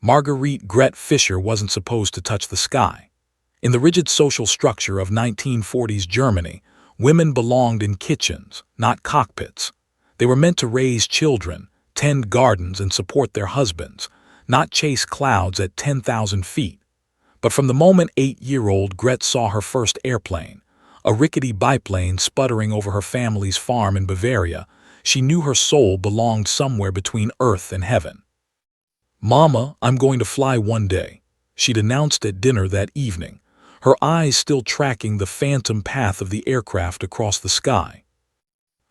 Marguerite Gret Fischer wasn't supposed to touch the sky. In the rigid social structure of 1940s Germany, women belonged in kitchens, not cockpits. They were meant to raise children, tend gardens, and support their husbands, not chase clouds at 10,000 feet. But from the moment 8-year-old Gret saw her first airplane, a rickety biplane sputtering over her family's farm in Bavaria, she knew her soul belonged somewhere between earth and heaven. "Mama, I'm going to fly one day," she'd announced at dinner that evening, her eyes still tracking the phantom path of the aircraft across the sky.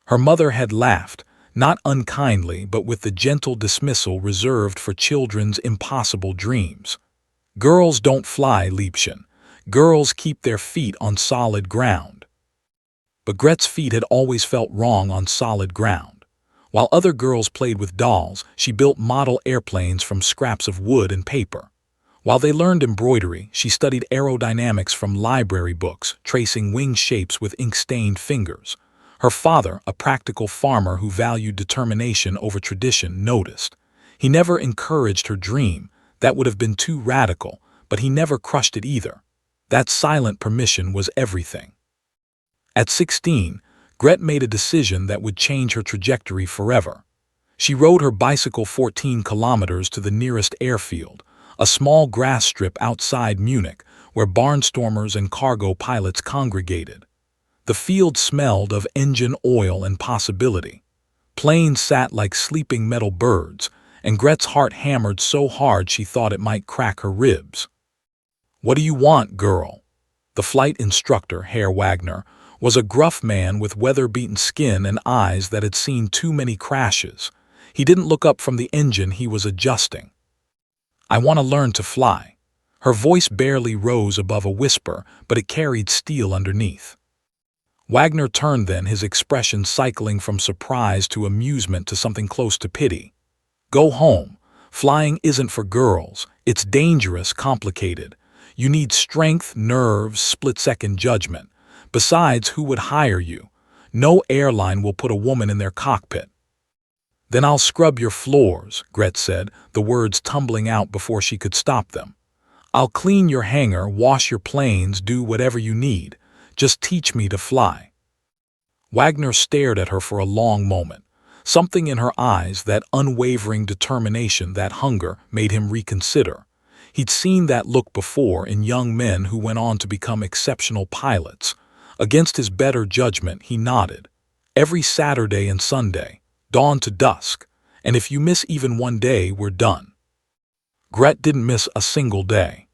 Her mother had laughed, not unkindly but with the gentle dismissal reserved for children's impossible dreams. "Girls don't fly, Liebchen. Girls keep their feet on solid ground." But Gret's feet had always felt wrong on solid ground. While other girls played with dolls, she built model airplanes from scraps of wood and paper. While they learned embroidery, she studied aerodynamics from library books, tracing wing shapes with ink-stained fingers. Her father, a practical farmer who valued determination over tradition, noticed. He never encouraged her dream. That would have been too radical, but he never crushed it either. That silent permission was everything. At 16, Gret made a decision that would change her trajectory forever. She rode her bicycle 14 kilometers to the nearest airfield, a small grass strip outside Munich where barnstormers and cargo pilots congregated. The field smelled of engine oil and possibility. Planes sat like sleeping metal birds, and Gret's heart hammered so hard she thought it might crack her ribs. "What do you want, girl?" The flight instructor, Herr Wagner, was a gruff man with weather-beaten skin and eyes that had seen too many crashes. He didn't look up from the engine he was adjusting. "I want to learn to fly." Her voice barely rose above a whisper, but it carried steel underneath. Wagner turned then, his expression cycling from surprise to amusement to something close to pity. "Go home. Flying isn't for girls. It's dangerous, complicated. You need strength, nerves, split-second judgment. Besides, who would hire you? No airline will put a woman in their cockpit." "Then I'll scrub your floors," Gret said, the words tumbling out before she could stop them. "I'll clean your hangar, wash your planes, do whatever you need. Just teach me to fly." Wagner stared at her for a long moment. Something in her eyes, that unwavering determination, that hunger, made him reconsider. He'd seen that look before in young men who went on to become exceptional pilots. Against his better judgment, he nodded. "Every Saturday and Sunday, dawn to dusk, and if you miss even one day, we're done." Gret didn't miss a single day.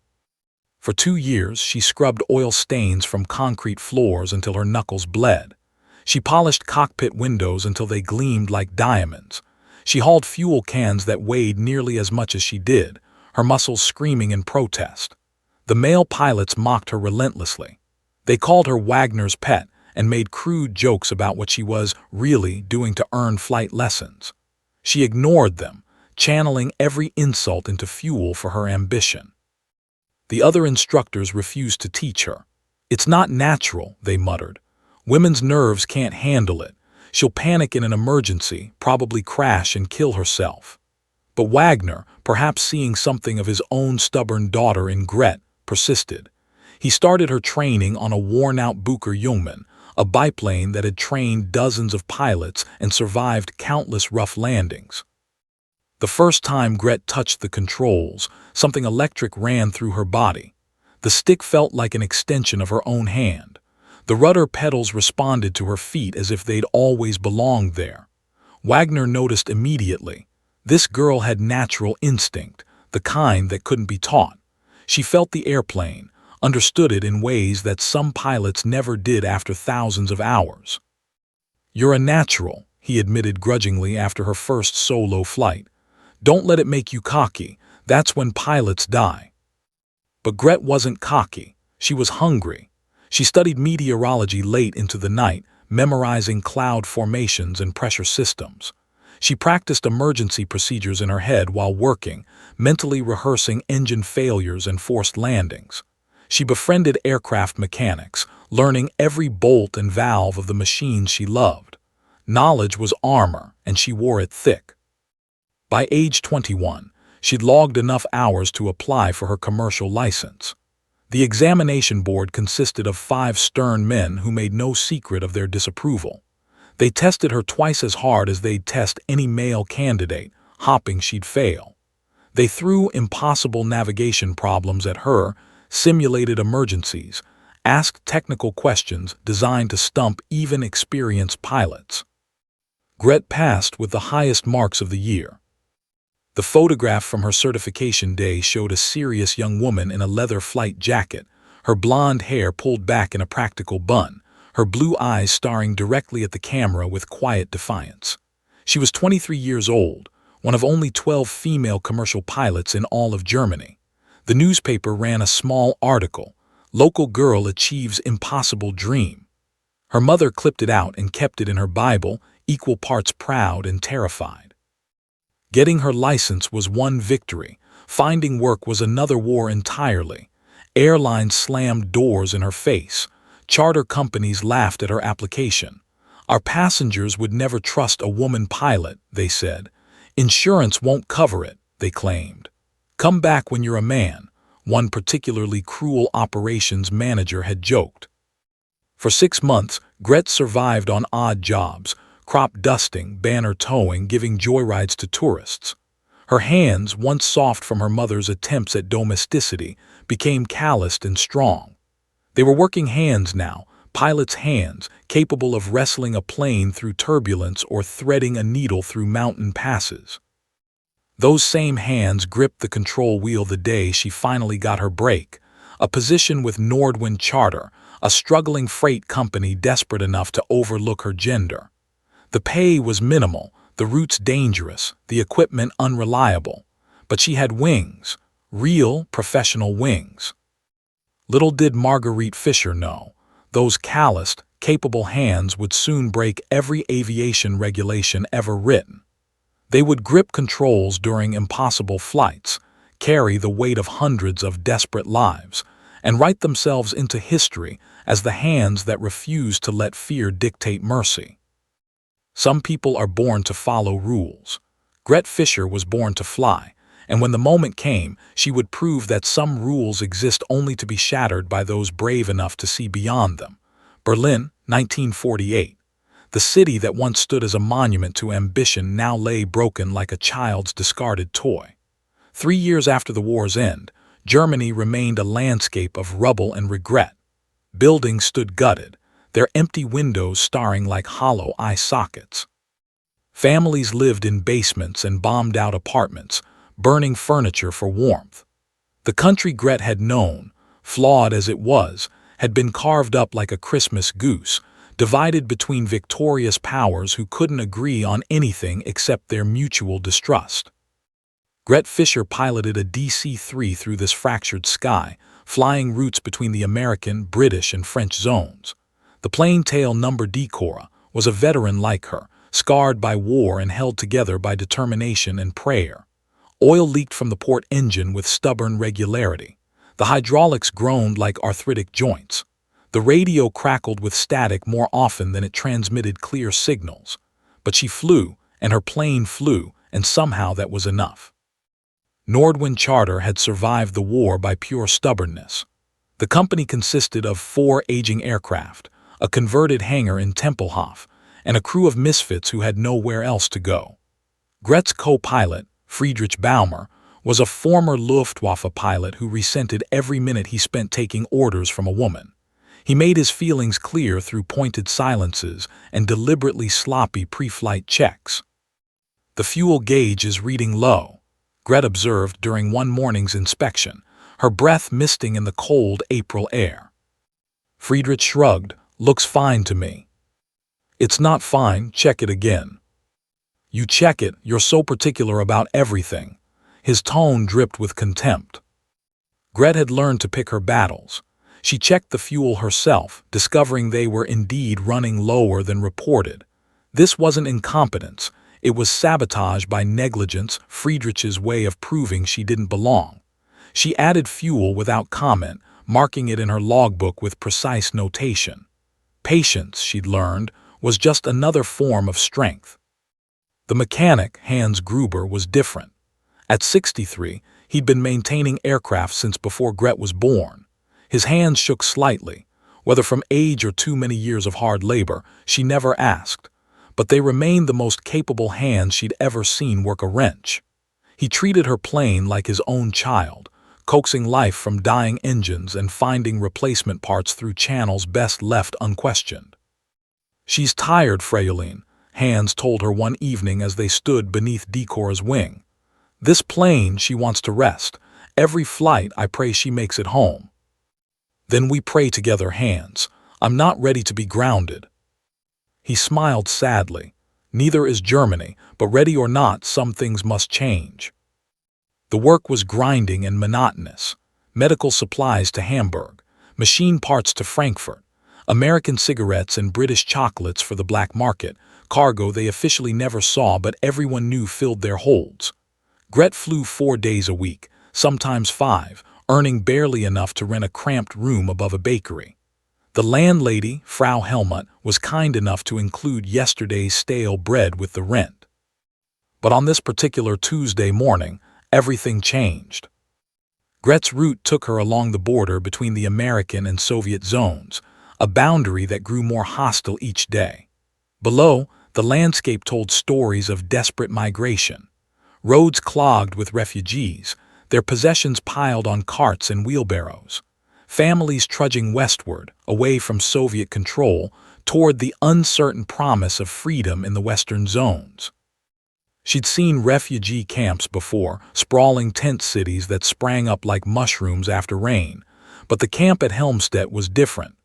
For 2 years, she scrubbed oil stains from concrete floors until her knuckles bled. She polished cockpit windows until they gleamed like diamonds. She hauled fuel cans that weighed nearly as much as she did, her muscles screaming in protest. The male pilots mocked her relentlessly. They called her Wagner's pet and made crude jokes about what she was really doing to earn flight lessons. She ignored them, channeling every insult into fuel for her ambition. The other instructors refused to teach her. "It's not natural," they muttered. "Women's nerves can't handle it. She'll panic in an emergency, probably crash and kill herself." But Wagner, perhaps seeing something of his own stubborn daughter in Gret, persisted. He started her training on a worn-out Bucher Jungmann, a biplane that had trained dozens of pilots and survived countless rough landings. The first time Gret touched the controls, something electric ran through her body. The stick felt like an extension of her own hand. The rudder pedals responded to her feet as if they'd always belonged there. Wagner noticed immediately. This girl had natural instinct, the kind that couldn't be taught. She felt the airplane, understood it in ways that some pilots never did after thousands of hours. "You're a natural," he admitted grudgingly after her first solo flight. "Don't let it make you cocky. That's when pilots die." But Gret wasn't cocky. She was hungry. She studied meteorology late into the night, memorizing cloud formations and pressure systems. She practiced emergency procedures in her head while working, mentally rehearsing engine failures and forced landings. She befriended aircraft mechanics, learning every bolt and valve of the machines she loved. Knowledge was armor, and she wore it thick. By age 21, She'd logged enough hours to apply for her commercial license. The examination board consisted of 5 stern men who made no secret of their disapproval. They tested her twice as hard as they'd test any male candidate, hoping she'd fail. They threw impossible navigation problems at her, simulated emergencies, asked technical questions designed to stump even experienced pilots. Gret passed with the highest marks of the year. The photograph from her certification day showed a serious young woman in a leather flight jacket, her blonde hair pulled back in a practical bun, her blue eyes staring directly at the camera with quiet defiance. She was 23 years old, one of only 12 female commercial pilots in all of Germany. The newspaper ran a small article, "Local Girl Achieves Impossible Dream." Her mother clipped it out and kept it in her Bible, equal parts proud and terrified. Getting her license was one victory. Finding work was another war entirely. Airlines slammed doors in her face. Charter companies laughed at her application. Our passengers would never trust a woman pilot, they said. Insurance won't cover it, they claimed. Come back when you're a man, one particularly cruel operations manager had joked. For 6 months, Gret survived on odd jobs, crop dusting, banner towing, giving joyrides to tourists. Her hands, once soft from her mother's attempts at domesticity, became calloused and strong. They were working hands now, pilots' hands, capable of wrestling a plane through turbulence or threading a needle through mountain passes. Those same hands gripped the control wheel the day she finally got her break, a position with Nordwind Charter, a struggling freight company desperate enough to overlook her gender. The pay was minimal, the routes dangerous, the equipment unreliable, but she had wings, real professional wings. Little did Marguerite Fisher know, those calloused, capable hands would soon break every aviation regulation ever written. They would grip controls during impossible flights, carry the weight of hundreds of desperate lives, and write themselves into history as the hands that refused to let fear dictate mercy. Some people are born to follow rules. Gret Fisher was born to fly, and when the moment came, she would prove that some rules exist only to be shattered by those brave enough to see beyond them. Berlin, 1948. The city that once stood as a monument to ambition now lay broken like a child's discarded toy. 3 years after the war's end, Germany remained a landscape of rubble and regret. Buildings stood gutted, their empty windows starring like hollow eye sockets. Families lived in basements and bombed-out apartments, burning furniture for warmth. The country Gret had known, flawed as it was, had been carved up like a Christmas goose, divided between victorious powers who couldn't agree on anything except their mutual distrust. Gret Fisher piloted a DC-3 through this fractured sky, flying routes between the American, British, and French zones. The plain tail number Decora was a veteran like her, scarred by war and held together by determination and prayer. Oil leaked from the port engine with stubborn regularity. The hydraulics groaned like arthritic joints. The radio crackled with static more often than it transmitted clear signals. But she flew, and her plane flew, and somehow that was enough. Nordwind Charter had survived the war by pure stubbornness. The company consisted of 4 aging aircraft, a converted hangar in Tempelhof, and a crew of misfits who had nowhere else to go. Gret's co-pilot, Friedrich Baumer, was a former Luftwaffe pilot who resented every minute he spent taking orders from a woman. He made his feelings clear through pointed silences and deliberately sloppy pre-flight checks. "The fuel gauge is reading low," Gret observed during one morning's inspection, her breath misting in the cold April air. Friedrich shrugged. "Looks fine to me." "It's not fine, check it again." "You check it, you're so particular about everything." His tone dripped with contempt. Gret had learned to pick her battles. She checked the fuel herself, discovering they were indeed running lower than reported. This wasn't incompetence, it was sabotage by negligence, Friedrich's way of proving she didn't belong. She added fuel without comment, marking it in her logbook with precise notation. Patience, she'd learned, was just another form of strength. The mechanic, Hans Gruber, was different. At 63, he'd been maintaining aircraft since before Gret was born. His hands shook slightly. Whether from age or too many years of hard labor, she never asked. But they remained the most capable hands she'd ever seen work a wrench. He treated her plane like his own child, coaxing life from dying engines and finding replacement parts through channels best left unquestioned. "She's tired, Fräulein," Hans told her one evening as they stood beneath Decor's wing. "This plane, she wants to rest. Every flight, I pray she makes it home." "Then we pray together, Hans. I'm not ready to be grounded." He smiled sadly. Neither is Germany, but ready or not, some things must change. The work was grinding and monotonous. Medical supplies to Hamburg, machine parts to Frankfurt, American cigarettes and British chocolates for the black market, cargo they officially never saw but everyone knew filled their holds. Gret flew 4 days a week, sometimes 5, earning barely enough to rent a cramped room above a bakery. The landlady, Frau Helmut, was kind enough to include yesterday's stale bread with the rent. But on this particular Tuesday morning, everything changed. Gret's route took her along the border between the American and Soviet zones, a boundary that grew more hostile each day. Below, the landscape told stories of desperate migration. Roads clogged with refugees, their possessions piled on carts and wheelbarrows. Families trudging westward, away from Soviet control, toward the uncertain promise of freedom in the western zones. She'd seen refugee camps before, sprawling tent cities that sprang up like mushrooms after rain, but the camp at Helmstedt was different.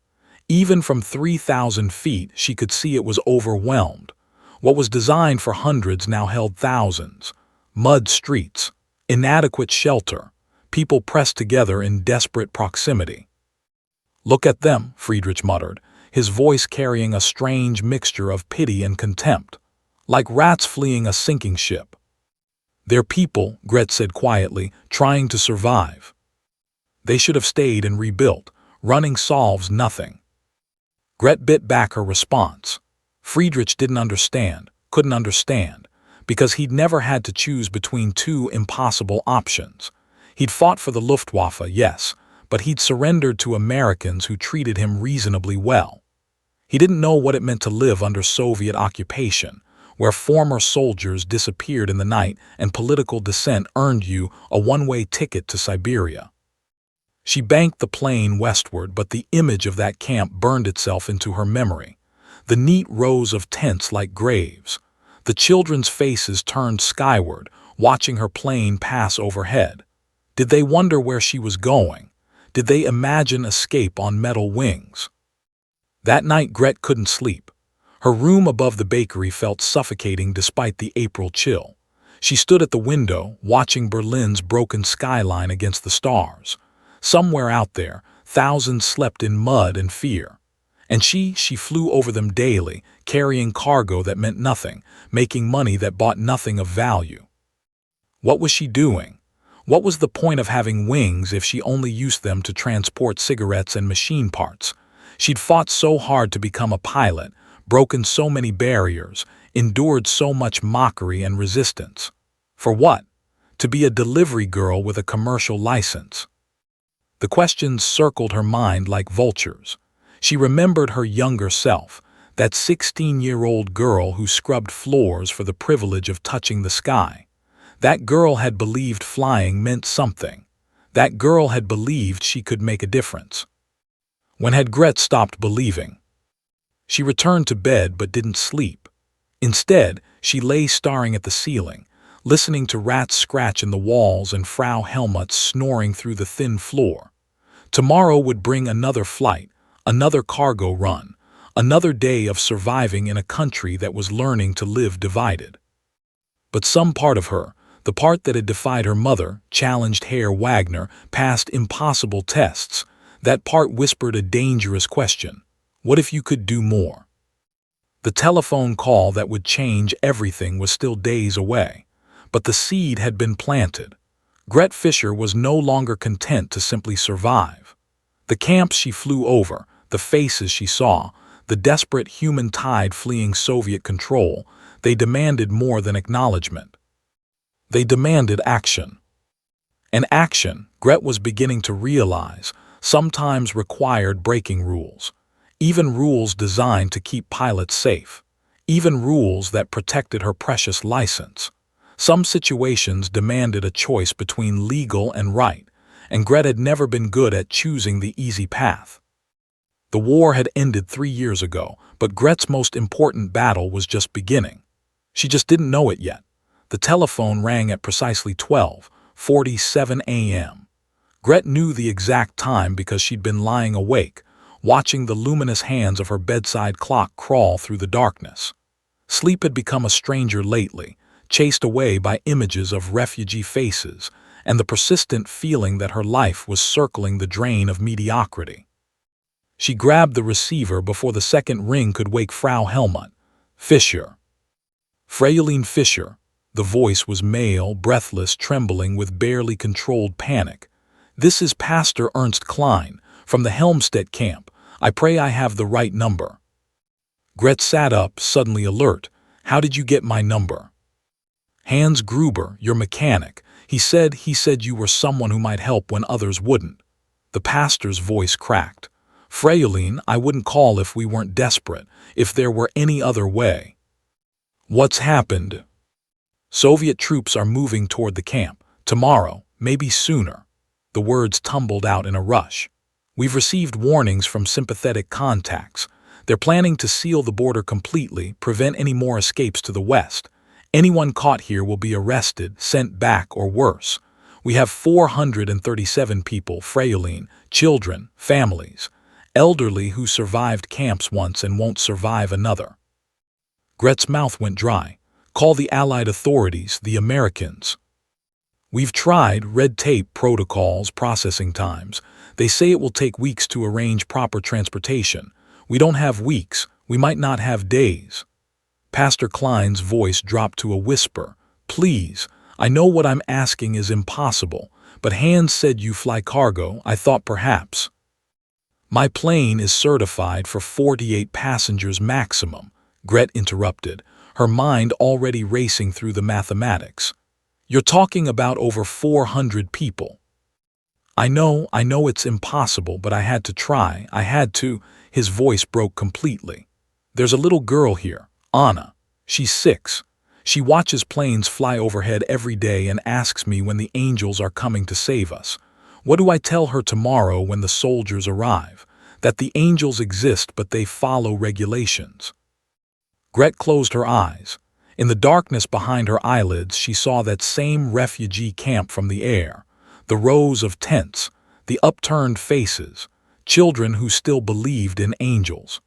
Even from 3,000 feet, she could see it was overwhelmed. What was designed for hundreds now held thousands. Mud streets, inadequate shelter, people pressed together in desperate proximity. "Look at them," Friedrich muttered, his voice carrying a strange mixture of pity and contempt. "Like rats fleeing a sinking ship." "They're people," Gret said quietly, "trying to survive. They should have stayed and rebuilt. Running solves nothing." Gret bit back her response. Friedrich didn't understand, couldn't understand, because he'd never had to choose between two impossible options. He'd fought for the Luftwaffe, yes, but he'd surrendered to Americans who treated him reasonably well. He didn't know what it meant to live under Soviet occupation, where former soldiers disappeared in the night and political dissent earned you a one-way ticket to Siberia. She banked the plane westward, but the image of that camp burned itself into her memory. The neat rows of tents like graves. The children's faces turned skyward, watching her plane pass overhead. Did they wonder where she was going? Did they imagine escape on metal wings? That night Gret couldn't sleep. Her room above the bakery felt suffocating despite the April chill. She stood at the window, watching Berlin's broken skyline against the stars. Somewhere out there, thousands slept in mud and fear. And she flew over them daily, carrying cargo that meant nothing, making money that bought nothing of value. What was she doing? What was the point of having wings if she only used them to transport cigarettes and machine parts? She'd fought so hard to become a pilot, broken so many barriers, endured so much mockery and resistance. For what? To be a delivery girl with a commercial license. The questions circled her mind like vultures. She remembered her younger self, that 16-year-old girl who scrubbed floors for the privilege of touching the sky. That girl had believed flying meant something. That girl had believed she could make a difference. When had Gret stopped believing? She returned to bed but didn't sleep. Instead, she lay staring at the ceiling, listening to rats scratch in the walls and Frau Helmut snoring through the thin floor. Tomorrow would bring another flight, another cargo run, another day of surviving in a country that was learning to live divided. But some part of her, the part that had defied her mother, challenged Herr Wagner, passed impossible tests. That part whispered a dangerous question. What if you could do more? The telephone call that would change everything was still days away, but the seed had been planted. Gret Fischer was no longer content to simply survive. The camps she flew over, the faces she saw, the desperate human tide fleeing Soviet control, they demanded more than acknowledgement. They demanded action. And action, Gret was beginning to realize, sometimes required breaking rules. Even rules designed to keep pilots safe. Even rules that protected her precious license. Some situations demanded a choice between legal and right, and Gret had never been good at choosing the easy path. The war had ended 3 years ago, but Gret's most important battle was just beginning. She just didn't know it yet. The telephone rang at precisely 12:47 a.m. Gret knew the exact time because she'd been lying awake, watching the luminous hands of her bedside clock crawl through the darkness. Sleep had become a stranger lately, chased away by images of refugee faces and the persistent feeling that her life was circling the drain of mediocrity. She grabbed the receiver before the second ring could wake Frau Helmut. Fischer. Fräulein Fischer. The voice was male, breathless, trembling with barely controlled panic. This is Pastor Ernst Klein, from the Helmstedt camp. I pray I have the right number. Gret sat up, suddenly alert. How did you get my number? Hans Gruber, your mechanic. He said you were someone who might help when others wouldn't. The pastor's voice cracked. Fräulein, I wouldn't call if we weren't desperate, if there were any other way. What's happened? Soviet troops are moving toward the camp. Tomorrow, maybe sooner. The words tumbled out in a rush. We've received warnings from sympathetic contacts. They're planning to seal the border completely, prevent any more escapes to the west. Anyone caught here will be arrested, sent back, or worse. We have 437 people, Fräulein, children, families, elderly who survived camps once and won't survive another. Gret's mouth went dry. Call the Allied authorities, the Americans. We've tried red tape, protocols, processing times. They say it will take weeks to arrange proper transportation. We don't have weeks. We might not have days. Pastor Klein's voice dropped to a whisper. Please, I know what I'm asking is impossible, but Hans said you fly cargo. I thought perhaps. My plane is certified for 48 passengers maximum, Gret interrupted, her mind already racing through the mathematics. You're talking about over 400 people. I know it's impossible, but I had to try. I had to. His voice broke completely. There's a little girl here, Anna. She's 6. She watches planes fly overhead every day and asks me when the angels are coming to save us. What do I tell her tomorrow when the soldiers arrive? That the angels exist, but they follow regulations. Gret closed her eyes. In the darkness behind her eyelids, she saw that same refugee camp from the air, the rows of tents, the upturned faces, children who still believed in angels.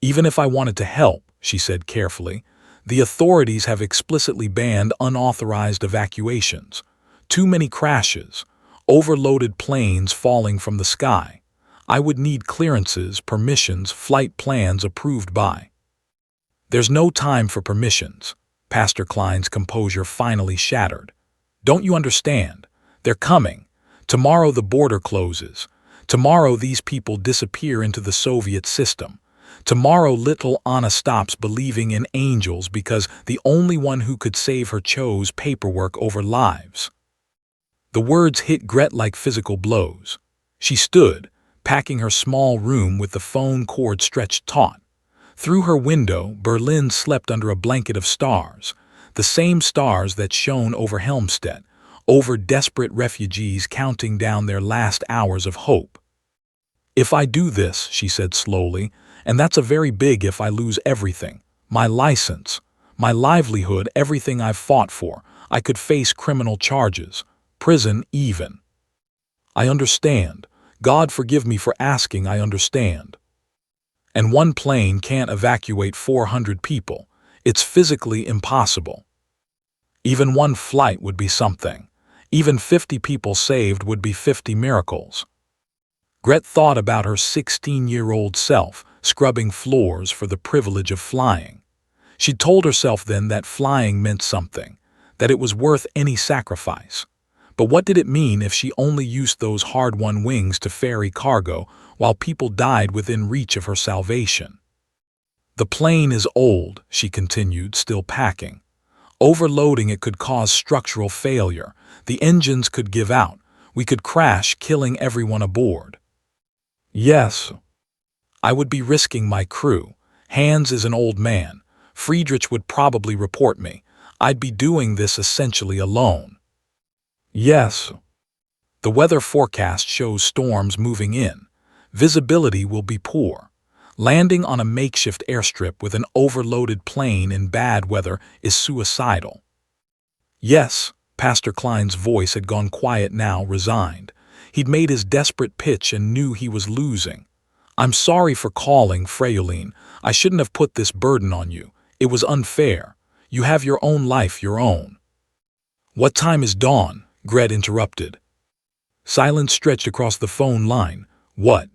Even if I wanted to help, she said carefully, the authorities have explicitly banned unauthorized evacuations. Too many crashes, overloaded planes falling from the sky. I would need clearances, permissions, flight plans approved by. There's no time for permissions. Pastor Klein's composure finally shattered. Don't you understand? They're coming. Tomorrow the border closes. Tomorrow these people disappear into the Soviet system. Tomorrow little Anna stops believing in angels because the only one who could save her chose paperwork over lives. The words hit Gret like physical blows. She stood, packing her small room with the phone cord stretched taut. Through her window, Berlin slept under a blanket of stars, the same stars that shone over Helmstedt, over desperate refugees counting down their last hours of hope. If I do this, she said slowly, and that's a very big if, I lose everything, my license, my livelihood, everything I've fought for, I could face criminal charges, prison even. I understand. God forgive me for asking, I understand. And one plane can't evacuate 400 people. It's physically impossible. Even one flight would be something. Even 50 people saved would be 50 miracles. Gret thought about her 16-year-old self, scrubbing floors for the privilege of flying. She'd told herself then that flying meant something, that it was worth any sacrifice. But what did it mean if she only used those hard-won wings to ferry cargo while people died within reach of her salvation? The plane is old, she continued, still packing. Overloading it could cause structural failure. The engines could give out. We could crash, killing everyone aboard. Yes, I would be risking my crew. Hans is an old man. Friedrich would probably report me. I'd be doing this essentially alone. Yes. The weather forecast shows storms moving in. Visibility will be poor. Landing on a makeshift airstrip with an overloaded plane in bad weather is suicidal. Yes, Pastor Klein's voice had gone quiet now, resigned. He'd made his desperate pitch and knew he was losing. I'm sorry for calling, Fräulein. I shouldn't have put this burden on you. It was unfair. You have your own life, your own. What time is dawn? Gret interrupted. Silence stretched across the phone line. What?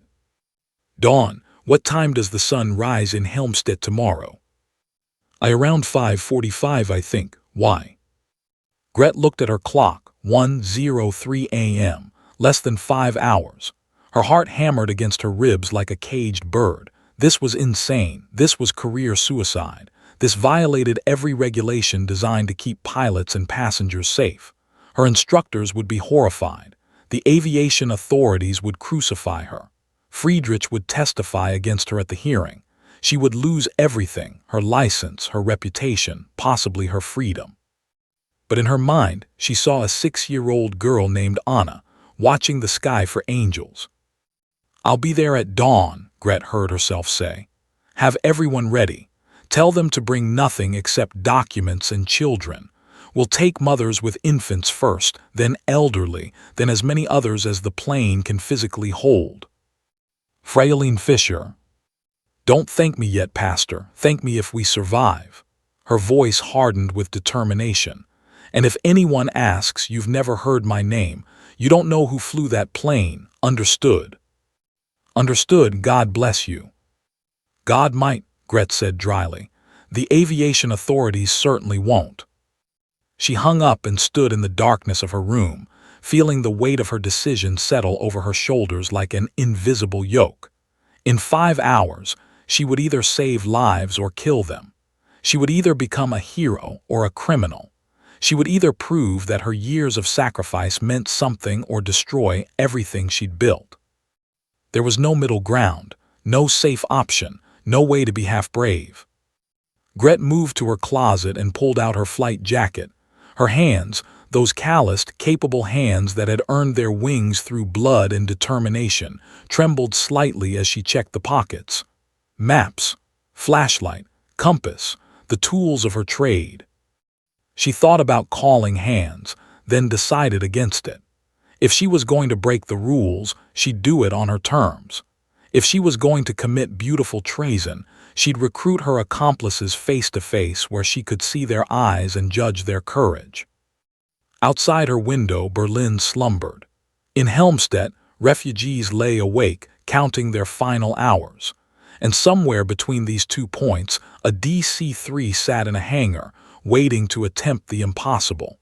Dawn. What time does the sun rise in Helmstedt tomorrow? Around 5:45, I think. Why? Gret looked at her clock. 1:03 a.m. Less than 5 hours. Her heart hammered against her ribs like a caged bird. This was insane. This was career suicide. This violated every regulation designed to keep pilots and passengers safe. Her instructors would be horrified. The aviation authorities would crucify her. Friedrich would testify against her at the hearing. She would lose everything, her license, her reputation, possibly her freedom. But in her mind, she saw a 6-year-old girl named Anna, watching the sky for angels. I'll be there at dawn, Gret heard herself say. Have everyone ready. Tell them to bring nothing except documents and children. We'll take mothers with infants first, then elderly, then as many others as the plane can physically hold. Fräulein Fischer. Don't thank me yet, Pastor. Thank me if we survive. Her voice hardened with determination. And if anyone asks, you've never heard my name. You don't know who flew that plane. Understood? Understood, God bless you. God might, Gret said dryly. The aviation authorities certainly won't. She hung up and stood in the darkness of her room, feeling the weight of her decision settle over her shoulders like an invisible yoke. In 5 hours, she would either save lives or kill them. She would either become a hero or a criminal. She would either prove that her years of sacrifice meant something or destroy everything she'd built. There was no middle ground, no safe option, no way to be half brave. Gret moved to her closet and pulled out her flight jacket. Her hands, those calloused, capable hands that had earned their wings through blood and determination, trembled slightly as she checked the pockets. Maps, flashlight, compass, the tools of her trade. She thought about calling Hans, then decided against it. If she was going to break the rules, she'd do it on her terms. If she was going to commit beautiful treason, she'd recruit her accomplices face to face where she could see their eyes and judge their courage. Outside her window, Berlin slumbered. In Helmstedt, refugees lay awake, counting their final hours. And somewhere between these 2 points, a DC-3 sat in a hangar, waiting to attempt the impossible.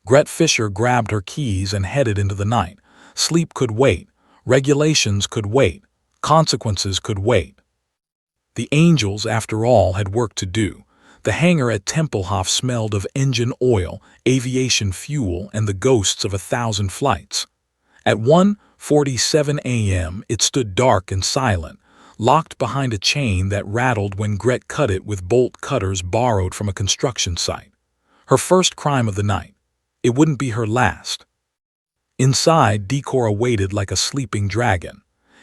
Gret Fischer grabbed her keys and headed into the night. Sleep could wait. Regulations could wait. Consequences could wait. The angels, after all, had work to do. The hangar at Tempelhof smelled of engine oil, aviation fuel, and the ghosts of 1,000 flights. At 1:47 a.m., it stood dark and silent, locked behind a chain that rattled when Gret cut it with bolt cutters borrowed from a construction site. Her first crime of the night. It wouldn't be her last. Inside, Decor awaited like a sleeping dragon.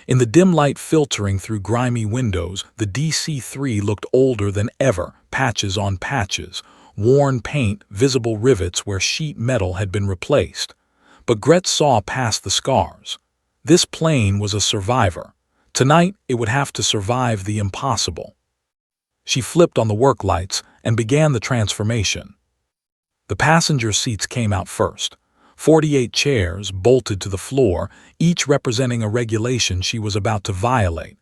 In the dim light filtering through grimy windows, the DC-3 looked older than ever, patches on patches, worn paint, visible rivets where sheet metal had been replaced. But Gret saw past the scars. This plane was a survivor. Tonight, it would have to survive the impossible. She flipped on the work lights and began the transformation. The passenger seats came out first. 48 chairs bolted to the floor, each representing a regulation she was about to violate.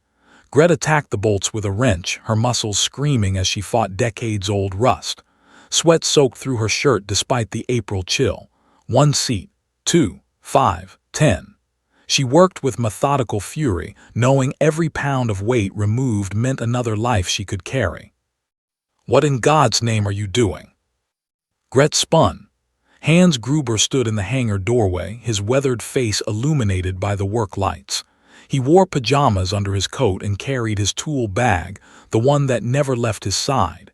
Gret attacked the bolts with a wrench, her muscles screaming as she fought decades-old rust. Sweat soaked through her shirt despite the April chill. 1 seat, 2, 5, 10. She worked with methodical fury, knowing every pound of weight removed meant another life she could carry. What in God's name are you doing? Gret spun. Hans Gruber stood in the hangar doorway, his weathered face illuminated by the work lights. He wore pajamas under his coat and carried his tool bag, the one that never left his side.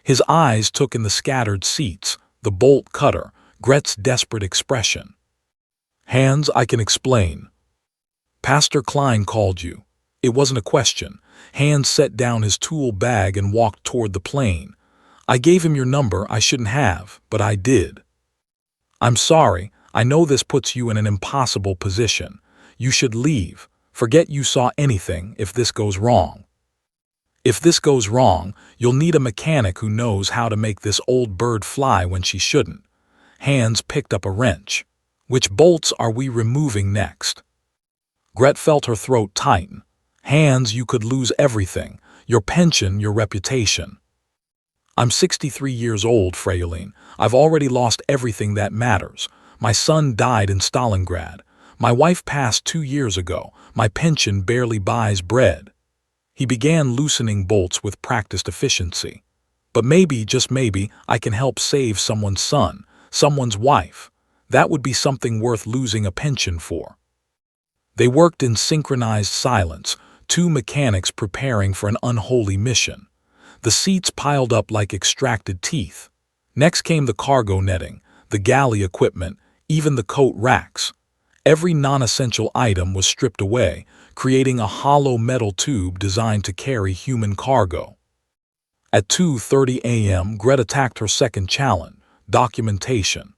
His eyes took in the scattered seats, the bolt cutter, Gret's desperate expression. "Hans, I can explain. Pastor Klein called you." It wasn't a question. Hans set down his tool bag and walked toward the plane. "I gave him your number. I shouldn't have, but I did." "I'm sorry. I know this puts you in an impossible position. You should leave. Forget you saw anything if this goes wrong." "If this goes wrong, you'll need a mechanic who knows how to make this old bird fly when she shouldn't." Hans picked up a wrench. "Which bolts are we removing next?" Gret felt her throat tighten. "Hans, you could lose everything. Your pension, your reputation." "I'm 63 years old, Freiling. I've already lost everything that matters. My son died in Stalingrad. My wife passed 2 years ago. My pension barely buys bread." He began loosening bolts with practiced efficiency. "But maybe, just maybe, I can help save someone's son, someone's wife. That would be something worth losing a pension for." They worked in synchronized silence, two mechanics preparing for an unholy mission. The seats piled up like extracted teeth. Next came the cargo netting, the galley equipment, even the coat racks. Every non-essential item was stripped away, creating a hollow metal tube designed to carry human cargo. At 2:30 a.m., Gret attacked her second challenge, documentation.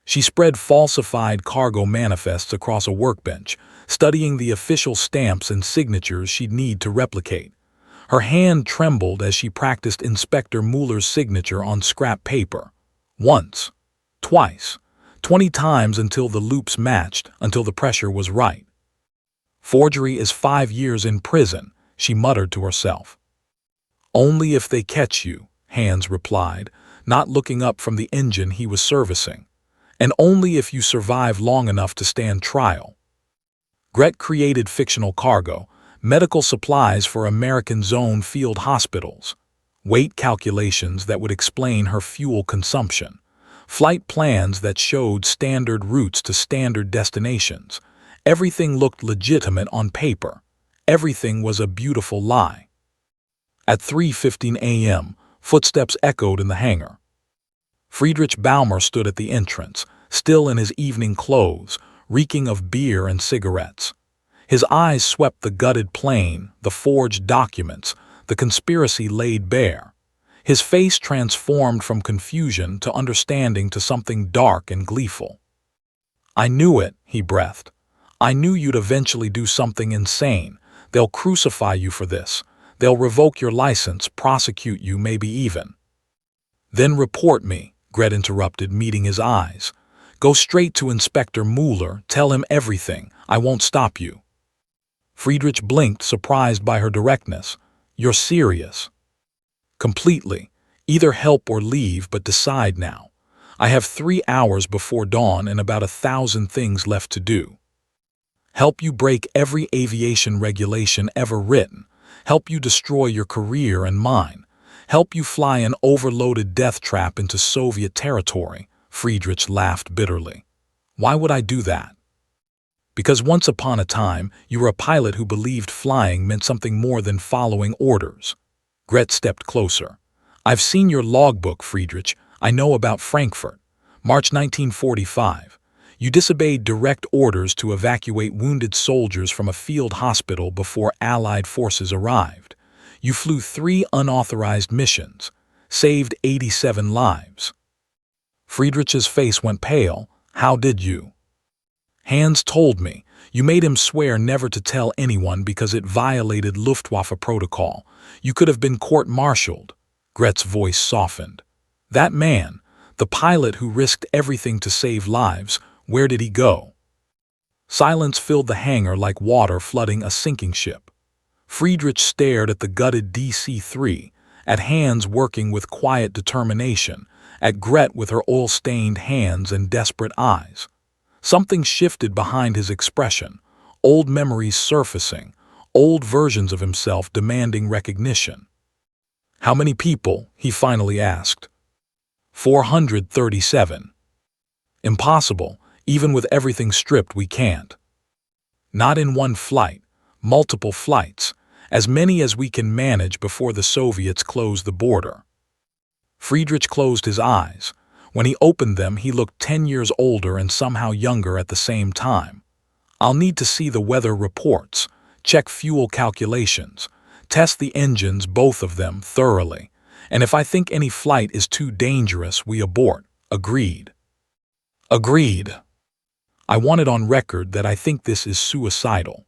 She spread falsified cargo manifests across a workbench, studying the official stamps and signatures she'd need to replicate. Her hand trembled as she practiced Inspector Mueller's signature on scrap paper. Once, twice, 20 times until the loops matched, until the pressure was right. "Forgery is 5 years in prison," she muttered to herself. "Only if they catch you," Hans replied, not looking up from the engine he was servicing. "And only if you survive long enough to stand trial." Gret created fictional cargo, medical supplies for American Zone field hospitals, weight calculations that would explain her fuel consumption, flight plans that showed standard routes to standard destinations. Everything looked legitimate on paper. Everything was a beautiful lie. At 3:15 a.m., footsteps echoed in the hangar. Friedrich Baumer stood at the entrance, still in his evening clothes, reeking of beer and cigarettes. His eyes swept the gutted plane, the forged documents, the conspiracy laid bare. His face transformed from confusion to understanding to something dark and gleeful. "I knew it," he breathed. "I knew you'd eventually do something insane. They'll crucify you for this. They'll revoke your license, prosecute you, maybe even." "Then report me," Gret interrupted, meeting his eyes. "Go straight to Inspector Mueller, tell him everything. I won't stop you." Friedrich blinked, surprised by her directness. "You're serious?" "Completely. Either help or leave, but decide now. I have 3 hours before dawn and about 1,000 things left to do. Help you break every aviation regulation ever written. Help you destroy your career and mine. Help you fly an overloaded death trap into Soviet territory." Friedrich laughed bitterly. "Why would I do that?" "Because once upon a time, you were a pilot who believed flying meant something more than following orders." Gret stepped closer. "I've seen your logbook, Friedrich. I know about Frankfurt. March 1945. You disobeyed direct orders to evacuate wounded soldiers from a field hospital before Allied forces arrived. You flew 3 unauthorized missions, saved 87 lives." Friedrich's face went pale. "How did you?" "Hans told me. You made him swear never to tell anyone because it violated Luftwaffe protocol. You could have been court-martialed." Gret's voice softened. "That man, the pilot who risked everything to save lives, where did he go?" Silence filled the hangar like water flooding a sinking ship. Friedrich stared at the gutted DC-3, at Hans working with quiet determination, at Gret with her oil-stained hands and desperate eyes. Something shifted behind his expression, old memories surfacing, old versions of himself demanding recognition. "How many people?" he finally asked. 437. Impossible, even with everything stripped we can't. Not in one flight, multiple flights, as many as we can manage before the Soviets close the border. Friedrich closed his eyes. When he opened them, he looked 10 years older and somehow younger at the same time. I'll need to see the weather reports, check fuel calculations, test the engines, both of them, thoroughly. And if I think any flight is too dangerous, we abort. Agreed. Agreed. I want it on record that I think this is suicidal.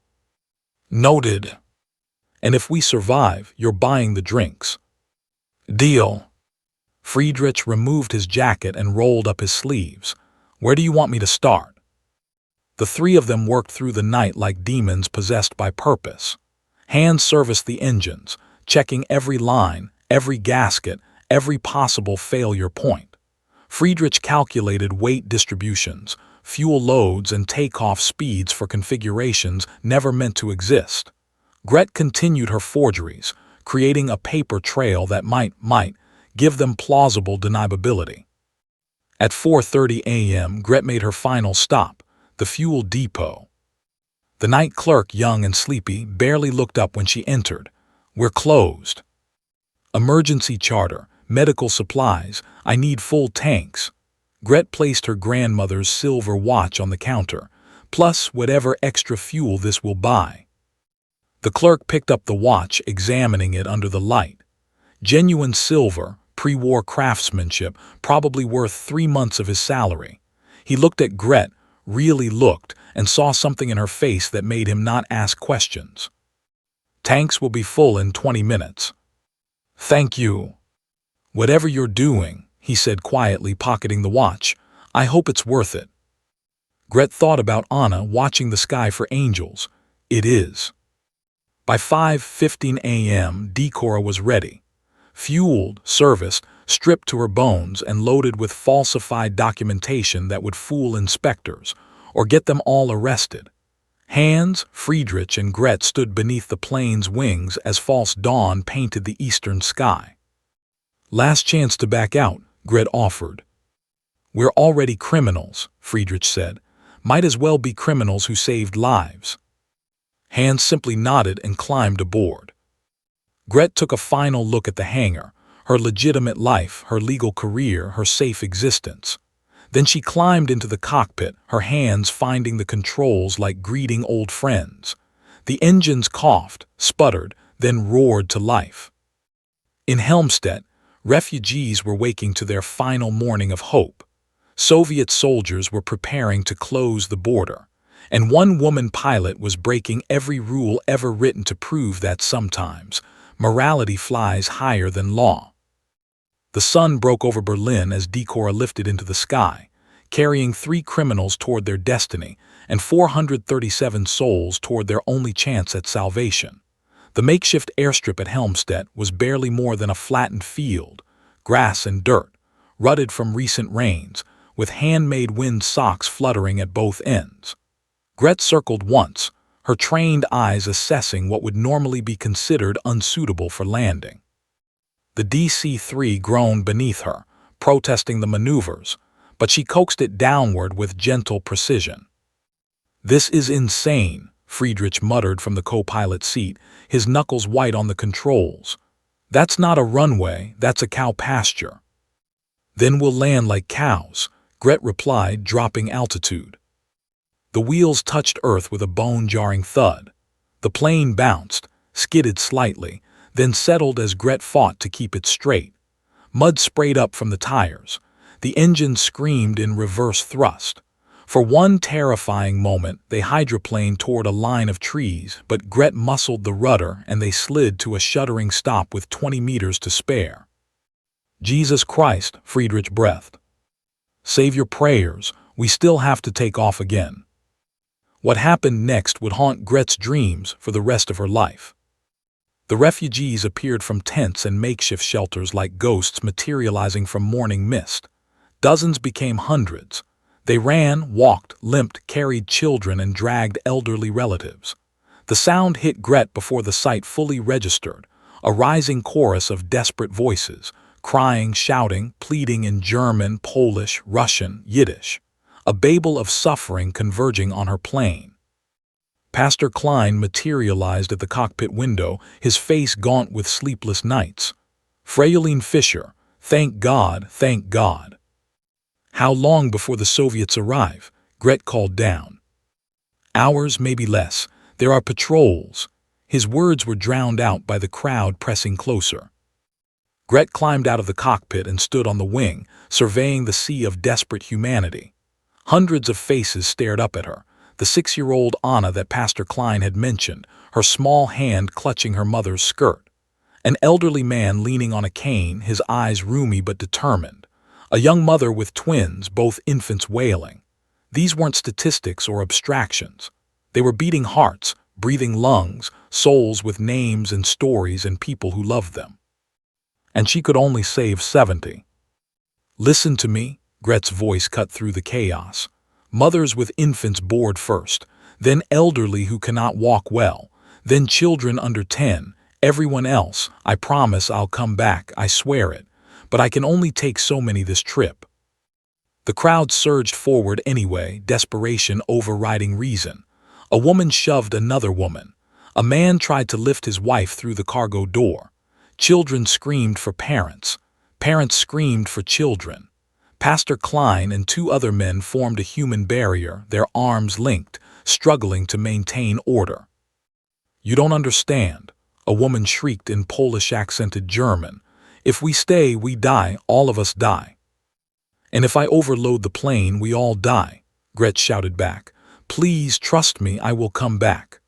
Noted. And if we survive, you're buying the drinks. Deal. Friedrich removed his jacket and rolled up his sleeves. Where do you want me to start? The three of them worked through the night like demons possessed by purpose. Hands serviced the engines, checking every line, every gasket, every possible failure point. Friedrich calculated weight distributions, fuel loads, and takeoff speeds for configurations never meant to exist. Gret continued her forgeries, creating a paper trail that might give them plausible deniability. At 4:30 a.m., Gret made her final stop, the fuel depot. The night clerk, young and sleepy, barely looked up when she entered. We're closed. Emergency charter, medical supplies, I need full tanks. Gret placed her grandmother's silver watch on the counter, plus whatever extra fuel this will buy. The clerk picked up the watch, examining it under the light. Genuine silver, pre-war craftsmanship, probably worth 3 months of his salary. He looked at Gret, really looked, and saw something in her face that made him not ask questions. Tanks will be full in 20 minutes. Thank you. Whatever you're doing, he said quietly, pocketing the watch, I hope it's worth it. Gret thought about Anna watching the sky for angels. It is. By 5:15 a.m., Decora was ready. Fueled, serviced, stripped to her bones, and loaded with falsified documentation that would fool inspectors or get them all arrested. Hans, Friedrich, and Gret stood beneath the plane's wings as false dawn painted the eastern sky. Last chance to back out, Gret offered. We're already criminals, Friedrich said. Might as well be criminals who saved lives. Hans simply nodded and climbed aboard. Gret took a final look at the hangar, her legitimate life, her legal career, her safe existence. Then she climbed into the cockpit, her hands finding the controls like greeting old friends. The engines coughed, sputtered, then roared to life. In Helmstedt, refugees were waking to their final morning of hope. Soviet soldiers were preparing to close the border, and one woman pilot was breaking every rule ever written to prove that sometimes morality flies higher than law. The sun broke over Berlin as Decora lifted into the sky, carrying 3 criminals toward their destiny and 437 souls toward their only chance at salvation. The makeshift airstrip at Helmstedt was barely more than a flattened field, grass and dirt, rutted from recent rains, with handmade wind socks fluttering at both ends. Gret circled once, her trained eyes assessing what would normally be considered unsuitable for landing. The DC-3 groaned beneath her, protesting the maneuvers, but she coaxed it downward with gentle precision. This is insane, Friedrich muttered from the co-pilot seat, his knuckles white on the controls. That's not a runway, that's a cow pasture. Then we'll land like cows, Gret replied, dropping altitude. The wheels touched earth with a bone-jarring thud. The plane bounced, skidded slightly, then settled as Gret fought to keep it straight. Mud sprayed up from the tires. The engine screamed in reverse thrust. For one terrifying moment, they hydroplaned toward a line of trees, but Gret muscled the rudder and they slid to a shuddering stop with 20 meters to spare. Jesus Christ, Friedrich breathed. Save your prayers, we still have to take off again. What happened next would haunt Gret's dreams for the rest of her life. The refugees appeared from tents and makeshift shelters like ghosts materializing from morning mist. Dozens became hundreds. They ran, walked, limped, carried children, and dragged elderly relatives. The sound hit Gret before the sight fully registered, a rising chorus of desperate voices, crying, shouting, pleading in German, Polish, Russian, Yiddish. A babel of suffering converging on her plane. Pastor Klein materialized at the cockpit window, his face gaunt with sleepless nights. Fräulein Fischer, thank God, thank God. How long before the Soviets arrive? Gret called down. Hours, maybe less. There are patrols. His words were drowned out by the crowd pressing closer. Gret climbed out of the cockpit and stood on the wing, surveying the sea of desperate humanity. Hundreds of faces stared up at her. The 6-year-old Anna that Pastor Klein had mentioned, her small hand clutching her mother's skirt. An elderly man leaning on a cane, his eyes rheumy but determined. A young mother with twins, both infants wailing. These weren't statistics or abstractions. They were beating hearts, breathing lungs, souls with names and stories and people who loved them. And she could only save 70. Listen to me, Gret's voice cut through the chaos. Mothers with infants bored first, then elderly who cannot walk well, then children under 10, everyone else. I promise I'll come back, I swear it, but I can only take so many this trip. The crowd surged forward anyway, desperation overriding reason. A woman shoved another woman. A man tried to lift his wife through the cargo door. Children screamed for parents. Parents screamed for children. Pastor Klein and 2 other men formed a human barrier, their arms linked, struggling to maintain order. You don't understand, a woman shrieked in Polish-accented German. If we stay, we die, all of us die. And if I overload the plane, we all die, Gret shouted back. Please trust me, I will come back.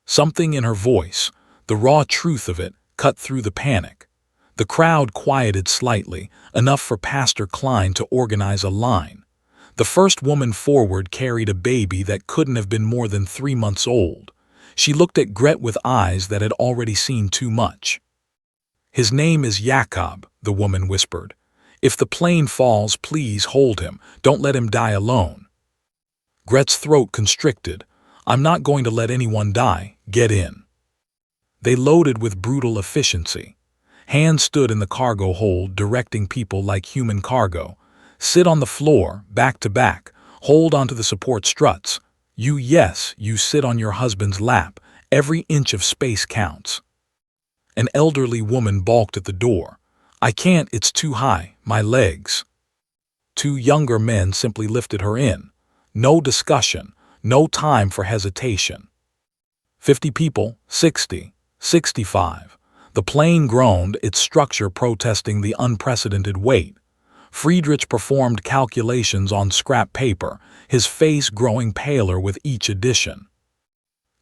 Something in her voice, the raw truth of it, cut through the panic. The crowd quieted slightly, enough for Pastor Klein to organize a line. The first woman forward carried a baby that couldn't have been more than 3 months old. She looked at Gret with eyes that had already seen too much. His name is Jakob, the woman whispered. If the plane falls, please hold him. Don't let him die alone. Gret's throat constricted. I'm not going to let anyone die. Get in. They loaded with brutal efficiency. Hands stood in the cargo hold, directing people like human cargo. Sit on the floor, back to back. Hold onto the support struts. You sit on your husband's lap. Every inch of space counts. An elderly woman balked at the door. I can't, it's too high, my legs. 2 younger men simply lifted her in. No discussion, no time for hesitation. 50 people, 60, 65. The plane groaned, its structure protesting the unprecedented weight. Friedrich performed calculations on scrap paper, his face growing paler with each addition.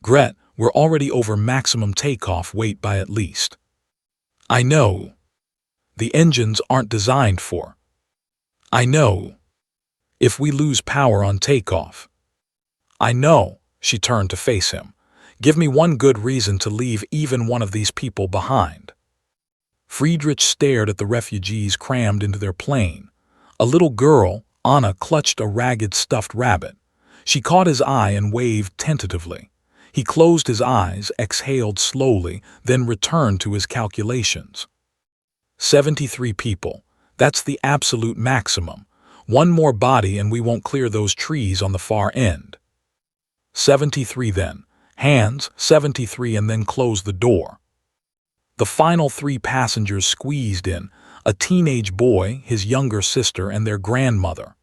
Gret, we're already over maximum takeoff weight by at least. I know. The engines aren't designed for. I know. If we lose power on takeoff. I know, she turned to face him. Give me one good reason to leave even one of these people behind. Friedrich stared at the refugees crammed into their plane. A little girl, Anna, clutched a ragged stuffed rabbit. She caught his eye and waved tentatively. He closed his eyes, exhaled slowly, then returned to his calculations. 73 people. That's the absolute maximum. One more body and we won't clear those trees on the far end. 73 then. Hands, 73, and then close the door. The final 3 passengers squeezed in, a teenage boy, his younger sister, and their grandmother.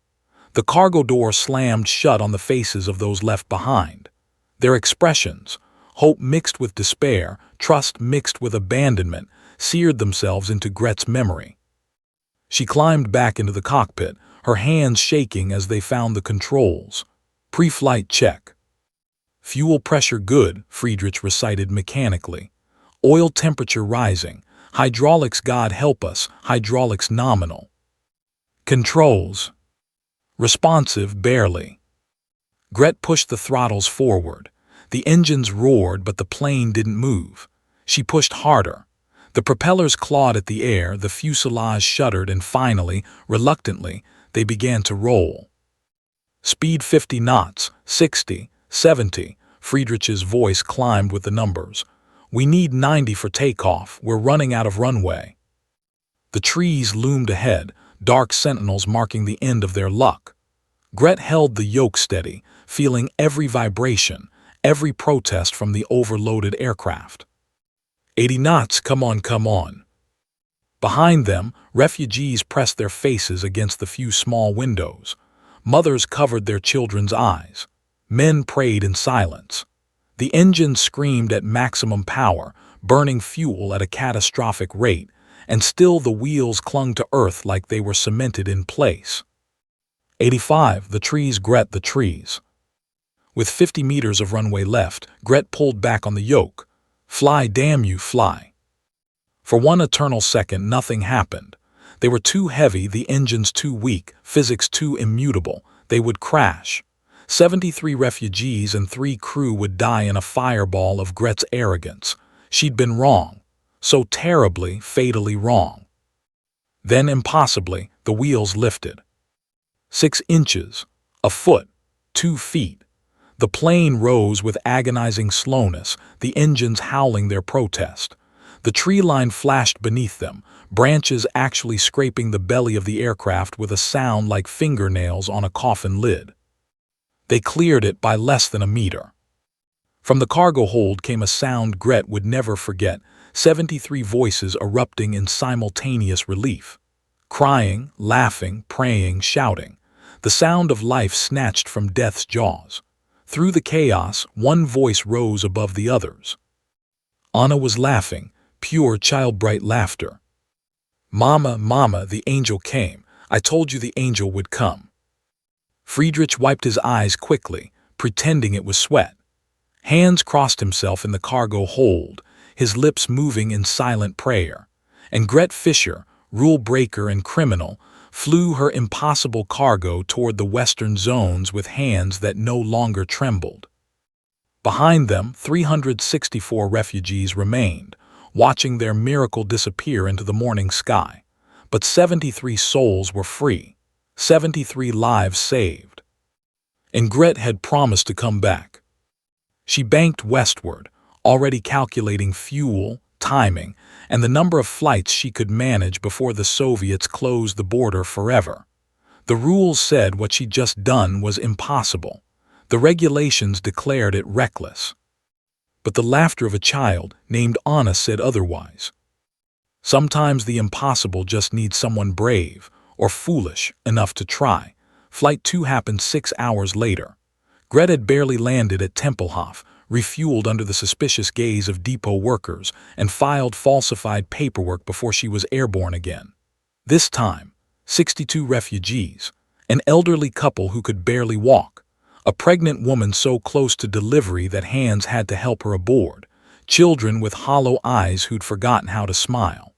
The cargo door slammed shut on the faces of those left behind. Their expressions, hope mixed with despair, trust mixed with abandonment, seared themselves into Gret's memory. She climbed back into the cockpit, her hands shaking as they found the controls. Pre-flight check. Fuel pressure good, Friedrich recited mechanically. Oil temperature rising. Hydraulics God help us, hydraulics nominal. Controls. Responsive barely. Gret pushed the throttles forward. The engines roared, but the plane didn't move. She pushed harder. The propellers clawed at the air, the fuselage shuddered, and finally, reluctantly, they began to roll. Speed 50 knots, 60, 70, Friedrich's voice climbed with the numbers. We need 90 for takeoff, we're running out of runway. The trees loomed ahead, dark sentinels marking the end of their luck. Gret held the yoke steady, feeling every vibration, every protest from the overloaded aircraft. 80 knots, come on, come on. Behind them, refugees pressed their faces against the few small windows. Mothers covered their children's eyes. Men prayed in silence. The engine screamed at maximum power, burning fuel at a catastrophic rate, and still the wheels clung to earth like they were cemented in place. 85, the trees, Gret, the trees. With 50 meters of runway left, Gret pulled back on the yoke. Fly, damn you, fly. For one eternal second, nothing happened. They were too heavy, the engines too weak, physics too immutable. They would crash. 73 refugees and 3 crew would die in a fireball of Gret's arrogance. She'd been wrong. So terribly, fatally wrong. Then, impossibly, the wheels lifted. 6 inches, a foot, 2 feet. The plane rose with agonizing slowness, the engines howling their protest. The tree line flashed beneath them, branches actually scraping the belly of the aircraft with a sound like fingernails on a coffin lid. They cleared it by less than a meter. From the cargo hold came a sound Gret would never forget, 73 voices erupting in simultaneous relief. Crying, laughing, praying, shouting. The sound of life snatched from death's jaws. Through the chaos, one voice rose above the others. Anna was laughing, pure childbright laughter. Mama, mama, the angel came. I told you the angel would come. Friedrich wiped his eyes quickly, pretending it was sweat. Hans crossed himself in the cargo hold, his lips moving in silent prayer. And Gret Fischer, rule breaker and criminal, flew her impossible cargo toward the western zones with hands that no longer trembled. Behind them, 364 refugees remained, watching their miracle disappear into the morning sky. But 73 souls were free, 73 lives saved. And Gret had promised to come back. She banked westward, already calculating fuel, timing, and the number of flights she could manage before the Soviets closed the border forever. The rules said what she'd just done was impossible. The regulations declared it reckless. But the laughter of a child named Anna said otherwise. Sometimes the impossible just needs someone brave or foolish enough to try. Flight 2 happened 6 hours later. Gret had barely landed at Tempelhof, refueled under the suspicious gaze of depot workers, and filed falsified paperwork before she was airborne again. This time, 62 refugees, an elderly couple who could barely walk, a pregnant woman so close to delivery that Hans had to help her aboard, children with hollow eyes who'd forgotten how to smile.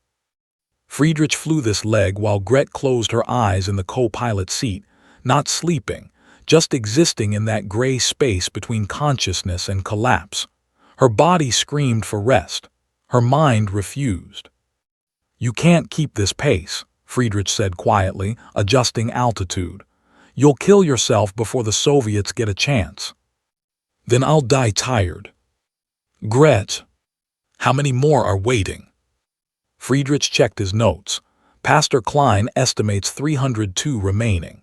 Friedrich flew this leg while Gret closed her eyes in the co-pilot seat, not sleeping, just existing in that gray space between consciousness and collapse. Her body screamed for rest. Her mind refused. You can't keep this pace, Friedrich said quietly, adjusting altitude. You'll kill yourself before the Soviets get a chance. Then I'll die tired. Gret, how many more are waiting? Friedrich checked his notes. Pastor Klein estimates 302 remaining.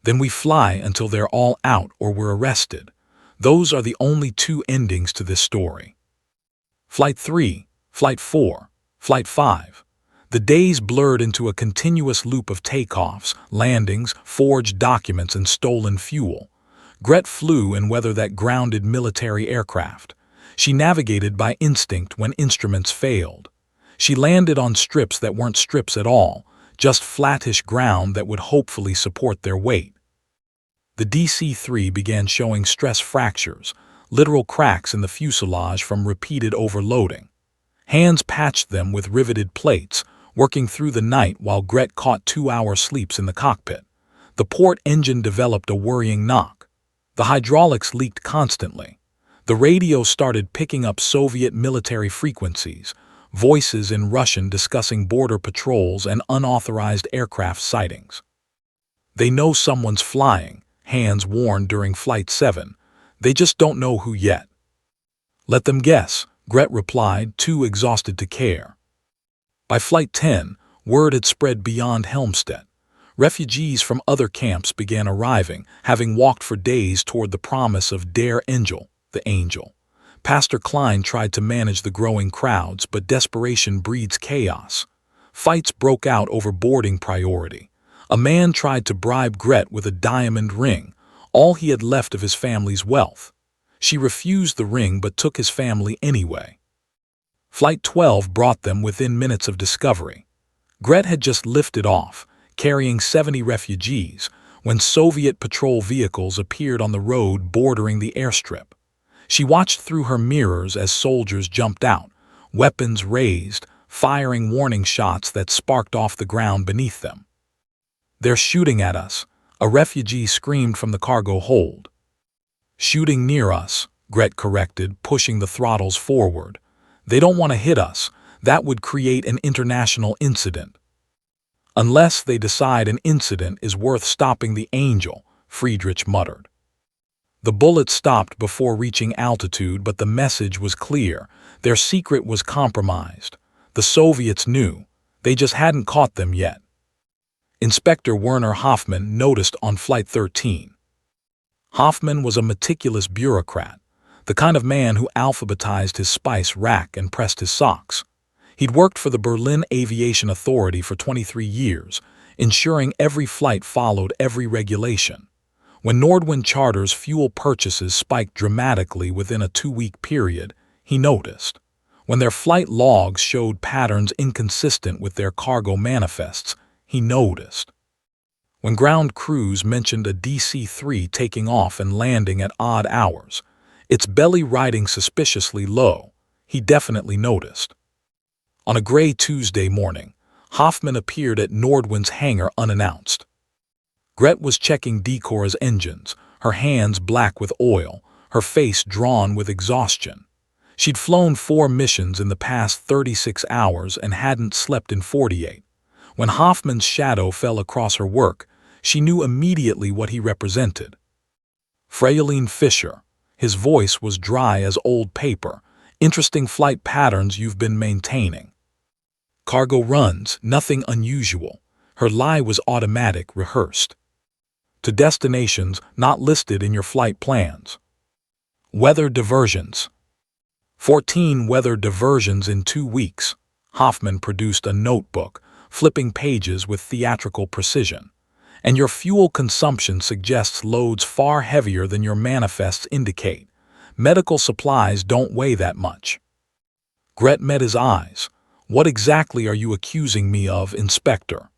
Then we fly until they're all out or we're arrested. Those are the only 2 endings to this story. Flight 3, Flight 4, Flight 5. The days blurred into a continuous loop of takeoffs, landings, forged documents, and stolen fuel. Gret flew in weather that grounded military aircraft. She navigated by instinct when instruments failed. She landed on strips that weren't strips at all, just flattish ground that would hopefully support their weight. The DC-3 began showing stress fractures, literal cracks in the fuselage from repeated overloading. Hans patched them with riveted plates, working through the night while Gret caught 2-hour sleeps in the cockpit. The port engine developed a worrying knock. The hydraulics leaked constantly. The radio started picking up Soviet military frequencies, voices in Russian discussing border patrols and unauthorized aircraft sightings. They know someone's flying, Hans warned during Flight 7. They just don't know who yet. Let them guess, Gret replied, too exhausted to care. By Flight 10, Word had spread beyond Helmstedt. Refugees from other camps began arriving, having walked for days toward the promise of Der Engel, the angel. Pastor Klein tried to manage the growing crowds, but desperation breeds chaos. Fights broke out over boarding priority. A man tried to bribe Gret with a diamond ring, all he had left of his family's wealth. She refused the ring but took his family anyway. Flight 12 brought them within minutes of discovery. Gret had just lifted off, carrying 70 refugees, when Soviet patrol vehicles appeared on the road bordering the airstrip. She watched through her mirrors as soldiers jumped out, weapons raised, firing warning shots that sparked off the ground beneath them. "They're shooting at us," a refugee screamed from the cargo hold. "Shooting near us," Gret corrected, pushing the throttles forward. "They don't want to hit us. That would create an international incident." "Unless they decide an incident is worth stopping the Angel," Friedrich muttered. The bullet stopped before reaching altitude, but the message was clear. Their secret was compromised. The Soviets knew. They just hadn't caught them yet. Inspector Werner Hoffmann noticed on Flight 13. Hoffmann was a meticulous bureaucrat, the kind of man who alphabetized his spice rack and pressed his socks. He'd worked for the Berlin Aviation Authority for 23 years, ensuring every flight followed every regulation. When Nordwind Charter's fuel purchases spiked dramatically within a 2-week period, he noticed. When their flight logs showed patterns inconsistent with their cargo manifests, he noticed. When ground crews mentioned a DC-3 taking off and landing at odd hours, its belly riding suspiciously low, he definitely noticed. On a gray Tuesday morning, Hoffmann appeared at Nordwind's hangar unannounced. Gret was checking Decora's engines, her hands black with oil, her face drawn with exhaustion. She'd flown 4 missions in the past 36 hours and hadn't slept in 48. When Hoffmann's shadow fell across her work, she knew immediately what he represented. Freiling Fischer. His voice was dry as old paper. "Interesting flight patterns you've been maintaining." "Cargo runs, nothing unusual." Her lie was automatic, rehearsed. "To destinations not listed in your flight plans." "Weather diversions." 14 weather diversions in 2 weeks. Hoffmann produced a notebook, flipping pages with theatrical precision. "And your fuel consumption suggests loads far heavier than your manifests indicate. Medical supplies don't weigh that much." Gret met his eyes. "What exactly are you accusing me of, Inspector?"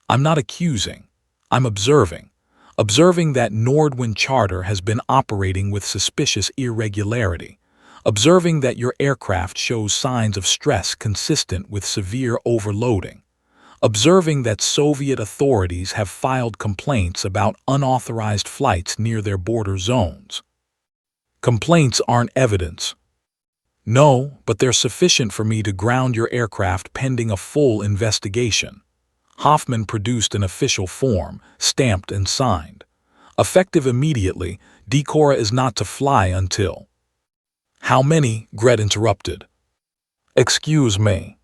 "I'm not accusing. I'm observing. Observing that Nordwind Charter has been operating with suspicious irregularity. Observing that your aircraft shows signs of stress consistent with severe overloading. Observing that Soviet authorities have filed complaints about unauthorized flights near their border zones." "Complaints aren't evidence." "No, but they're sufficient for me to ground your aircraft pending a full investigation." Hoffmann produced an official form, stamped and signed. "Effective immediately, Decora is not to fly until—" "How many?" Gret interrupted. "Excuse me.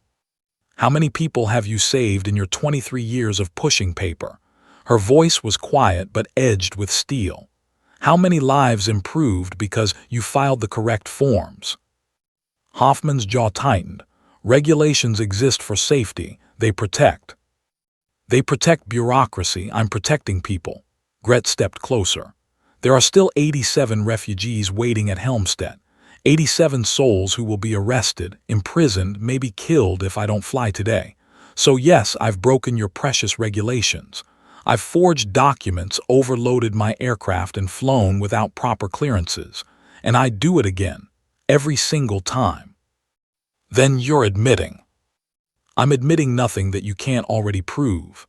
How many people have you saved in your 23 years of pushing paper?" Her voice was quiet but edged with steel. "How many lives improved because you filed the correct forms?" Hoffmann's jaw tightened. "Regulations exist for safety. They protect." "They protect bureaucracy. I'm protecting people." Gret stepped closer. "There are still 87 refugees waiting at Helmstedt. 87 souls who will be arrested, imprisoned, maybe killed if I don't fly today. So yes, I've broken your precious regulations. I've forged documents, overloaded my aircraft and flown without proper clearances. And I'd do it again. Every single time." "Then you're admitting." "I'm admitting nothing that you can't already prove."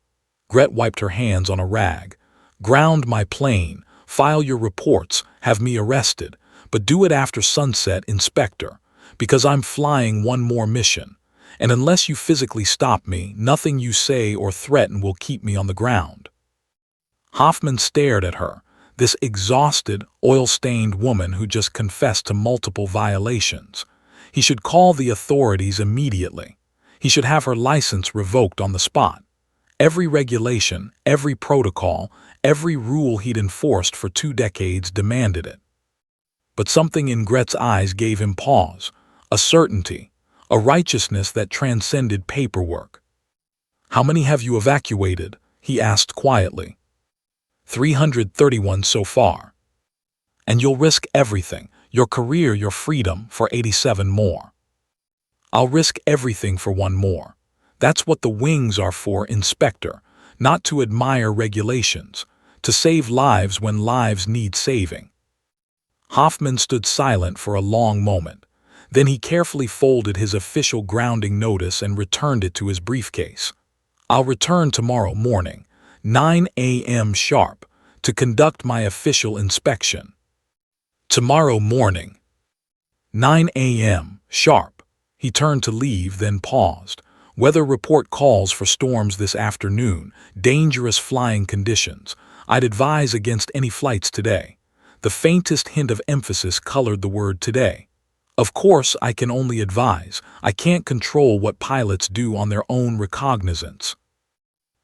Gret wiped her hands on a rag. "Ground my plane, file your reports, have me arrested. But do it after sunset, Inspector, because I'm flying one more mission. And unless you physically stop me, nothing you say or threaten will keep me on the ground." Hoffmann stared at her, this exhausted, oil-stained woman who just confessed to multiple violations. He should call the authorities immediately. He should have her license revoked on the spot. Every regulation, every protocol, every rule he'd enforced for 2 decades demanded it. But something in Gret's eyes gave him pause, a certainty, a righteousness that transcended paperwork. "How many have you evacuated?" he asked quietly. 331 so far. "And you'll risk everything, your career, your freedom, for 87 more." "I'll risk everything for one more. That's what the wings are for, Inspector, not to admire regulations, to save lives when lives need saving." Hoffman stood silent for a long moment. Then he carefully folded his official grounding notice and returned it to his briefcase. "I'll return tomorrow morning, 9 a.m. sharp, to conduct my official inspection." Tomorrow morning, 9 a.m. sharp. He turned to leave, then paused. "Weather report calls for storms this afternoon, dangerous flying conditions. I'd advise against any flights today." The faintest hint of emphasis colored the word today. "Of course, I can only advise. I can't control what pilots do on their own recognizance."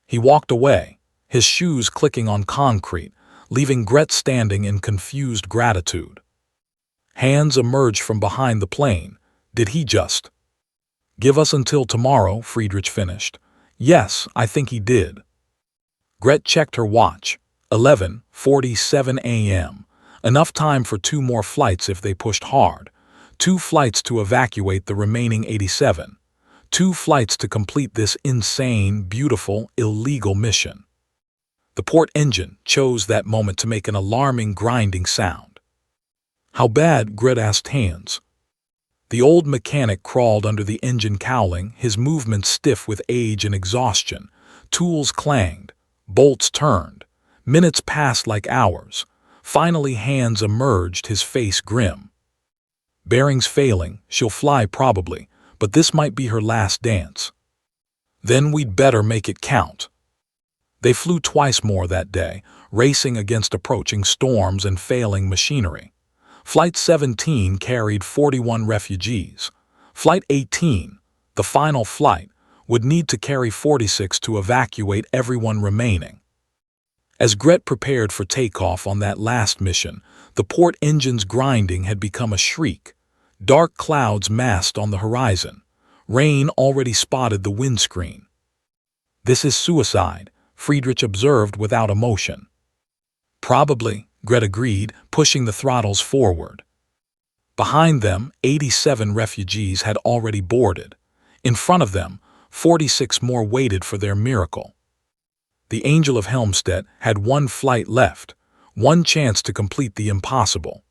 He walked away, his shoes clicking on concrete, leaving Gret standing in confused gratitude. Hands emerged from behind the plane. Did he just give us until tomorrow? Friedrich finished. Yes, I think he did. Gret checked her watch. 11:47 a.m. Enough time for 2 more flights if they pushed hard. 2 flights to evacuate the remaining 87. 2 flights to complete this insane, beautiful, illegal mission. The port engine chose that moment to make an alarming grinding sound. "How bad?" Gret asked Hans. The old mechanic crawled under the engine cowling, his movements stiff with age and exhaustion. Tools clanged. Bolts turned. Minutes passed like hours. Finally Hans emerged, his face grim. "Bearings failing, she'll fly probably, but this might be her last dance." "Then we'd better make it count." They flew twice more that day, racing against approaching storms and failing machinery. Flight 17 carried 41 refugees. Flight 18, the final flight, would need to carry 46 to evacuate everyone remaining. As Gret prepared for takeoff on that last mission, the port engine's grinding had become a shriek. Dark clouds massed on the horizon. Rain already spotted the windscreen. "This is suicide," Friedrich observed without emotion. "Probably," Gret agreed, pushing the throttles forward. Behind them, 87 refugees had already boarded. In front of them, 46 more waited for their miracle. The Angel of Helmstedt had 1 flight left, 1 chance to complete the impossible.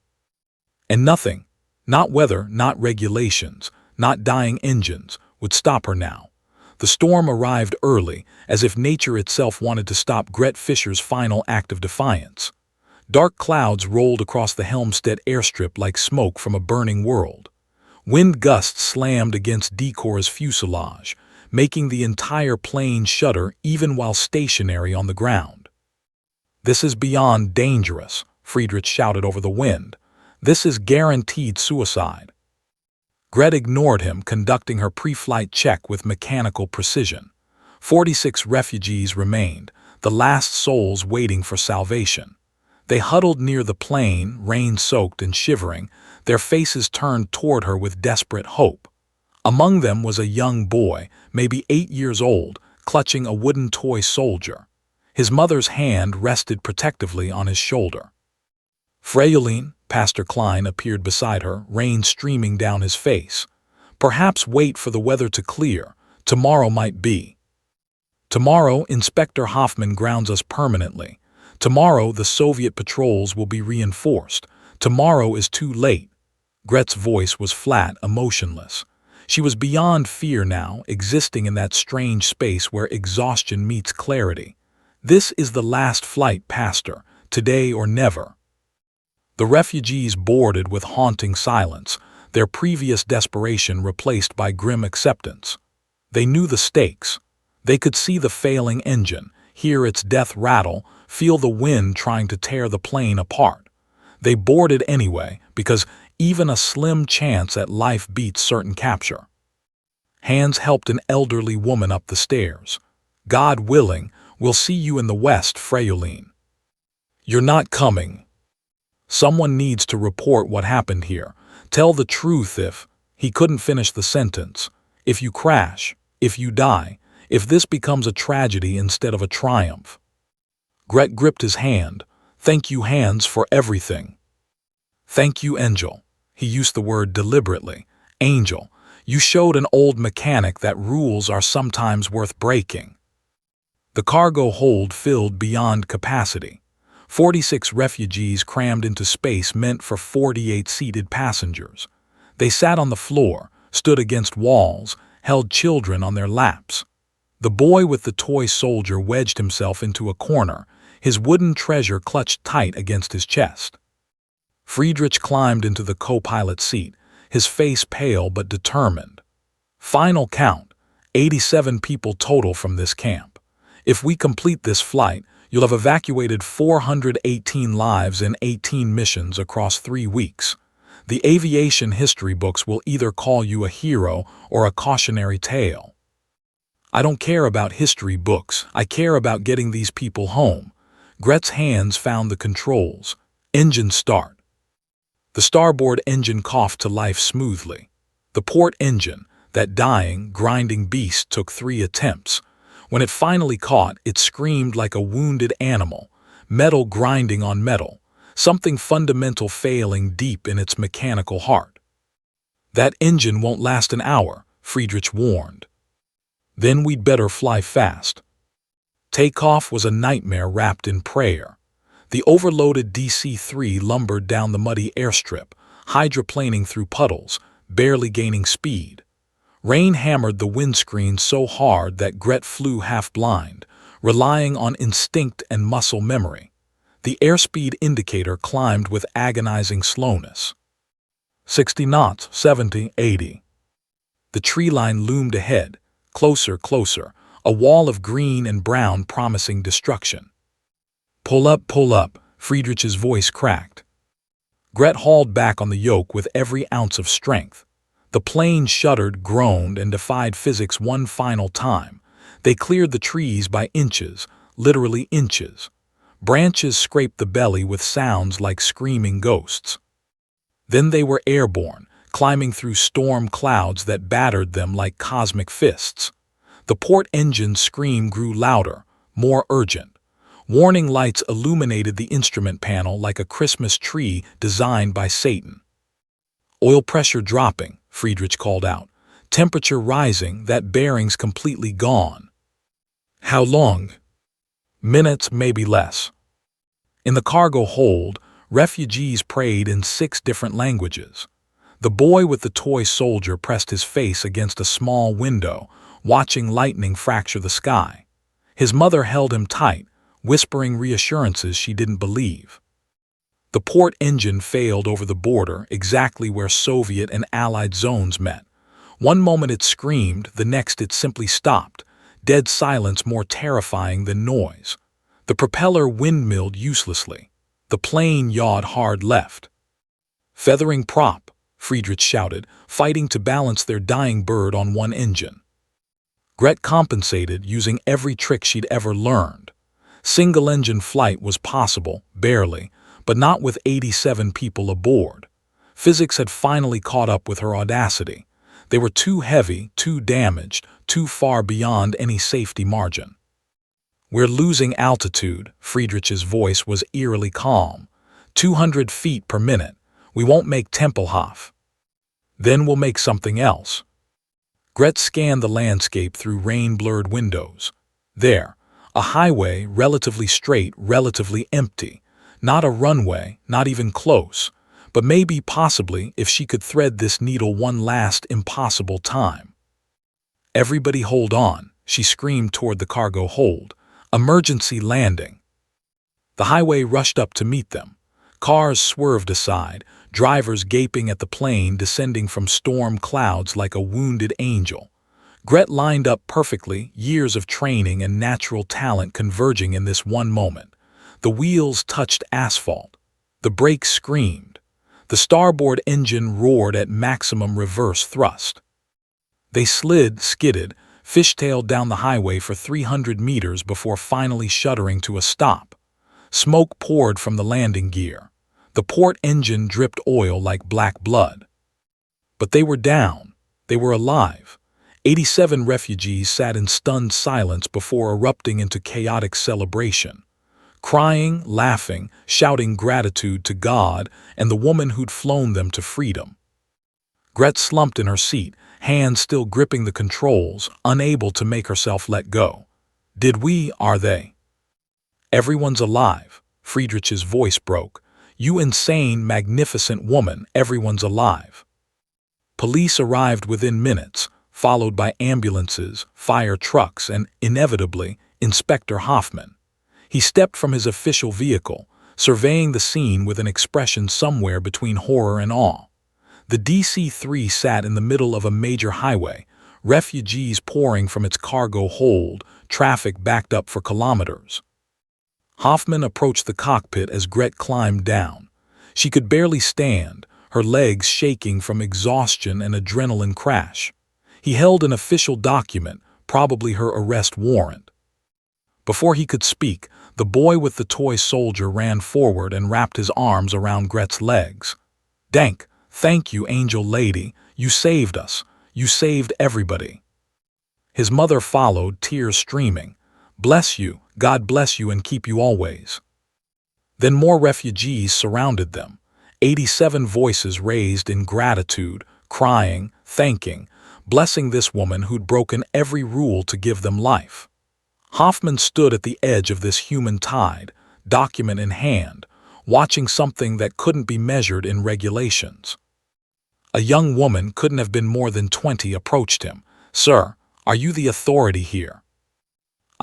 And nothing, not weather, not regulations, not dying engines, would stop her now. The storm arrived early, as if nature itself wanted to stop Gret Fischer's final act of defiance. Dark clouds rolled across the Helmstedt airstrip like smoke from a burning world. Wind gusts slammed against Decor's fuselage, making the entire plane shudder even while stationary on the ground. "This is beyond dangerous," Friedrich shouted over the wind. "This is guaranteed suicide." Gret ignored him, conducting her pre-flight check with mechanical precision. 46 refugees remained, the last souls waiting for salvation. They huddled near the plane, rain-soaked and shivering, their faces turned toward her with desperate hope. Among them was a young boy, maybe 8 years old, clutching a wooden toy soldier. His mother's hand rested protectively on his shoulder. "Fräulein," Pastor Klein appeared beside her, rain streaming down his face. "Perhaps wait for the weather to clear. Tomorrow might be." "Tomorrow, Inspector Hoffman grounds us permanently. Tomorrow the Soviet patrols will be reinforced. Tomorrow is too late." Gret's voice was flat, emotionless. She was beyond fear now, existing in that strange space where exhaustion meets clarity. "This is the last flight, Pastor, today or never." The refugees boarded with haunting silence, their previous desperation replaced by grim acceptance. They knew the stakes. They could see the failing engine, hear its death rattle, feel the wind trying to tear the plane apart. They boarded anyway, because even a slim chance at life beats certain capture. Hands helped an elderly woman up the stairs. God willing, we'll see you in the west, Freyolene. You're not coming. Someone needs to report what happened here. Tell the truth if... He couldn't finish the sentence. If you crash, if you die, if this becomes a tragedy instead of a triumph. Gret gripped his hand. Thank you, hands, for everything. Thank you, Angel. He used the word deliberately. Angel, you showed an old mechanic that rules are sometimes worth breaking. The cargo hold filled beyond capacity. 46 refugees crammed into space meant for 48 seated passengers. They sat on the floor, stood against walls, held children on their laps. The boy with the toy soldier wedged himself into a corner, his wooden treasure clutched tight against his chest. Friedrich climbed into the co-pilot seat, his face pale but determined. Final count, 87 people total from this camp. If we complete this flight, you'll have evacuated 418 lives in 18 missions across 3 weeks. The aviation history books will either call you a hero or a cautionary tale. I don't care about history books, I care about getting these people home. Gret's hands found the controls. Engine start. The starboard engine coughed to life smoothly. The port engine, that dying, grinding beast, took 3 attempts. When it finally caught, it screamed like a wounded animal, metal grinding on metal, something fundamental failing deep in its mechanical heart. That engine won't last an hour, Friedrich warned. Then we'd better fly fast. Takeoff was a nightmare wrapped in prayer. The overloaded DC-3 lumbered down the muddy airstrip, hydroplaning through puddles, barely gaining speed. Rain hammered the windscreen so hard that Gret flew half-blind, relying on instinct and muscle memory. The airspeed indicator climbed with agonizing slowness. 60 knots, 70, 80. The tree line loomed ahead, closer, closer, a wall of green and brown promising destruction. Pull up, Friedrich's voice cracked. Gret hauled back on the yoke with every ounce of strength. The plane shuddered, groaned, and defied physics one final time. They cleared the trees by inches, literally inches. Branches scraped the belly with sounds like screaming ghosts. Then they were airborne, climbing through storm clouds that battered them like cosmic fists. The port engine's scream grew louder, more urgent. Warning lights illuminated the instrument panel like a Christmas tree designed by Satan. Oil pressure dropping, Friedrich called out. Temperature rising, that bearing's completely gone. How long? Minutes, maybe less. In the cargo hold, refugees prayed in 6 different languages. The boy with the toy soldier pressed his face against a small window, watching lightning fracture the sky. His mother held him tight, whispering reassurances she didn't believe. The port engine failed over the border, exactly where Soviet and Allied zones met. One moment it screamed, the next it simply stopped, dead silence more terrifying than noise. The propeller windmilled uselessly. The plane yawed hard left. Feathering prop, Friedrich shouted, fighting to balance their dying bird on one engine. Gret compensated using every trick she'd ever learned. Single-engine flight was possible, barely, but not with 87 people aboard. Physics had finally caught up with her audacity. They were too heavy, too damaged, too far beyond any safety margin. We're losing altitude, Friedrich's voice was eerily calm. 200 feet per minute. We won't make Tempelhof. Then we'll make something else. Gret scanned the landscape through rain-blurred windows. There, a highway, relatively straight, relatively empty. Not a runway, not even close, but maybe, possibly, if she could thread this needle one last impossible time. Everybody hold on, she screamed toward the cargo hold. Emergency landing. The highway rushed up to meet them. Cars swerved aside, drivers gaping at the plane descending from storm clouds like a wounded angel. Gret lined up perfectly, years of training and natural talent converging in this one moment. The wheels touched asphalt. The brakes screamed. The starboard engine roared at maximum reverse thrust. They skidded, fishtailed down the highway for 300 meters before finally shuddering to a stop. Smoke poured from the landing gear. The port engine dripped oil like black blood. But they were down. They were alive. 87 refugees sat in stunned silence before erupting into chaotic celebration. Crying, laughing, shouting gratitude to God and the woman who'd flown them to freedom. Gret slumped in her seat, hands still gripping the controls, unable to make herself let go. Are they? Everyone's alive, Friedrich's voice broke. You insane, magnificent woman, everyone's alive. Police arrived within minutes, followed by ambulances, fire trucks, and, inevitably, Inspector Hoffman. He stepped from his official vehicle, surveying the scene with an expression somewhere between horror and awe. The DC-3 sat in the middle of a major highway, refugees pouring from its cargo hold, traffic backed up for kilometers. Hoffman approached the cockpit as Gret climbed down. She could barely stand, her legs shaking from exhaustion and adrenaline crash. He held an official document, probably her arrest warrant. Before he could speak, the boy with the toy soldier ran forward and wrapped his arms around Gret's legs. Thank you, angel lady. You saved us. You saved everybody. His mother followed, tears streaming. Bless you, God bless you and keep you always. Then more refugees surrounded them. 87 voices raised in gratitude, crying, thanking, blessing this woman who'd broken every rule to give them life. Hoffman stood at the edge of this human tide, document in hand, watching something that couldn't be measured in regulations. A young woman, couldn't have been more than 20, approached him. Sir, are you the authority here?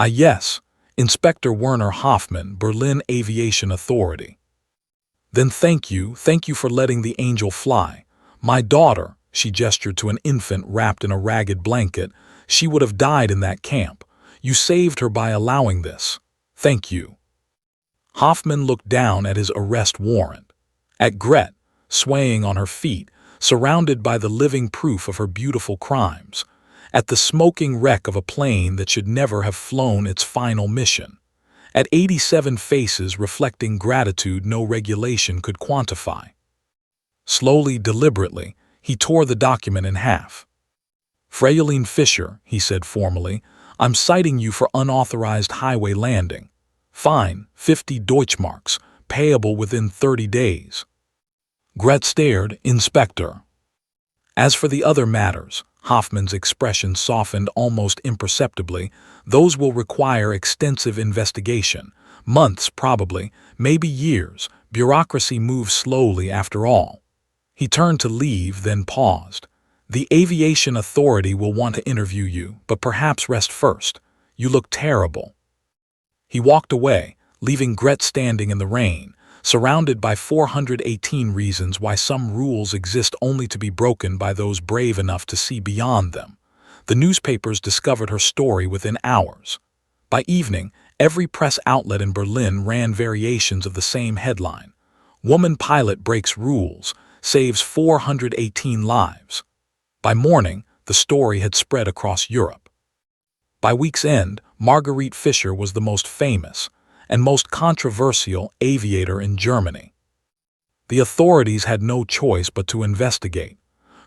Yes, Inspector Werner Hoffman, Berlin Aviation Authority. Then thank you for letting the angel fly. My daughter, she gestured to an infant wrapped in a ragged blanket, she would have died in that camp. You saved her by allowing this. Thank you. Hoffman looked down at his arrest warrant. At Gret, swaying on her feet, surrounded by the living proof of her beautiful crimes. At the smoking wreck of a plane that should never have flown its final mission. At 87 faces reflecting gratitude no regulation could quantify. Slowly, deliberately, he tore the document in half. Fräulein Fischer, he said formally, I'm citing you for unauthorized highway landing. Fine, 50 Deutschmarks, payable within 30 days. Gret stared, Inspector. As for the other matters, Hoffman's expression softened almost imperceptibly, those will require extensive investigation. Months, probably, maybe years. Bureaucracy moves slowly after all. He turned to leave, then paused. The Aviation Authority will want to interview you, but perhaps rest first. You look terrible. He walked away, leaving Gret standing in the rain, surrounded by 418 reasons why some rules exist only to be broken by those brave enough to see beyond them. The newspapers discovered her story within hours. By evening, every press outlet in Berlin ran variations of the same headline. Woman pilot breaks rules, saves 418 lives. By morning, the story had spread across Europe. By week's end, Marguerite Fischer was the most famous and most controversial aviator in Germany. The authorities had no choice but to investigate.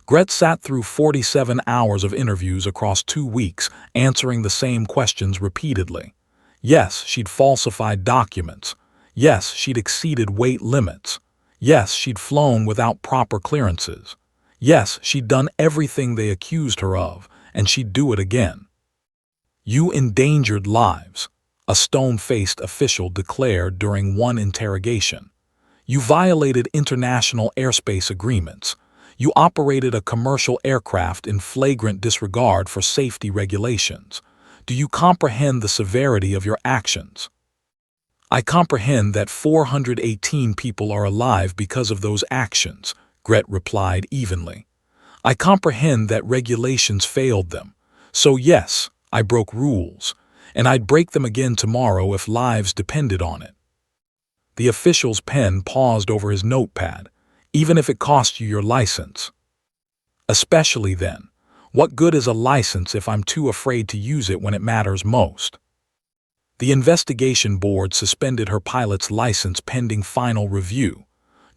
Gret sat through 47 hours of interviews across 2 weeks, answering the same questions repeatedly. Yes, she'd falsified documents. Yes, she'd exceeded weight limits. Yes, she'd flown without proper clearances. Yes, she'd done everything they accused her of, and she'd do it again. You endangered lives, a stone-faced official declared during one interrogation. You violated international airspace agreements. You operated a commercial aircraft in flagrant disregard for safety regulations. Do you comprehend the severity of your actions? I comprehend that 418 people are alive because of those actions, Gret replied evenly. I comprehend that regulations failed them. So yes, I broke rules, and I'd break them again tomorrow if lives depended on it. The official's pen paused over his notepad, even if it cost you your license. Especially then, What good is a license if I'm too afraid to use it when it matters most? The investigation board suspended her pilot's license pending final review.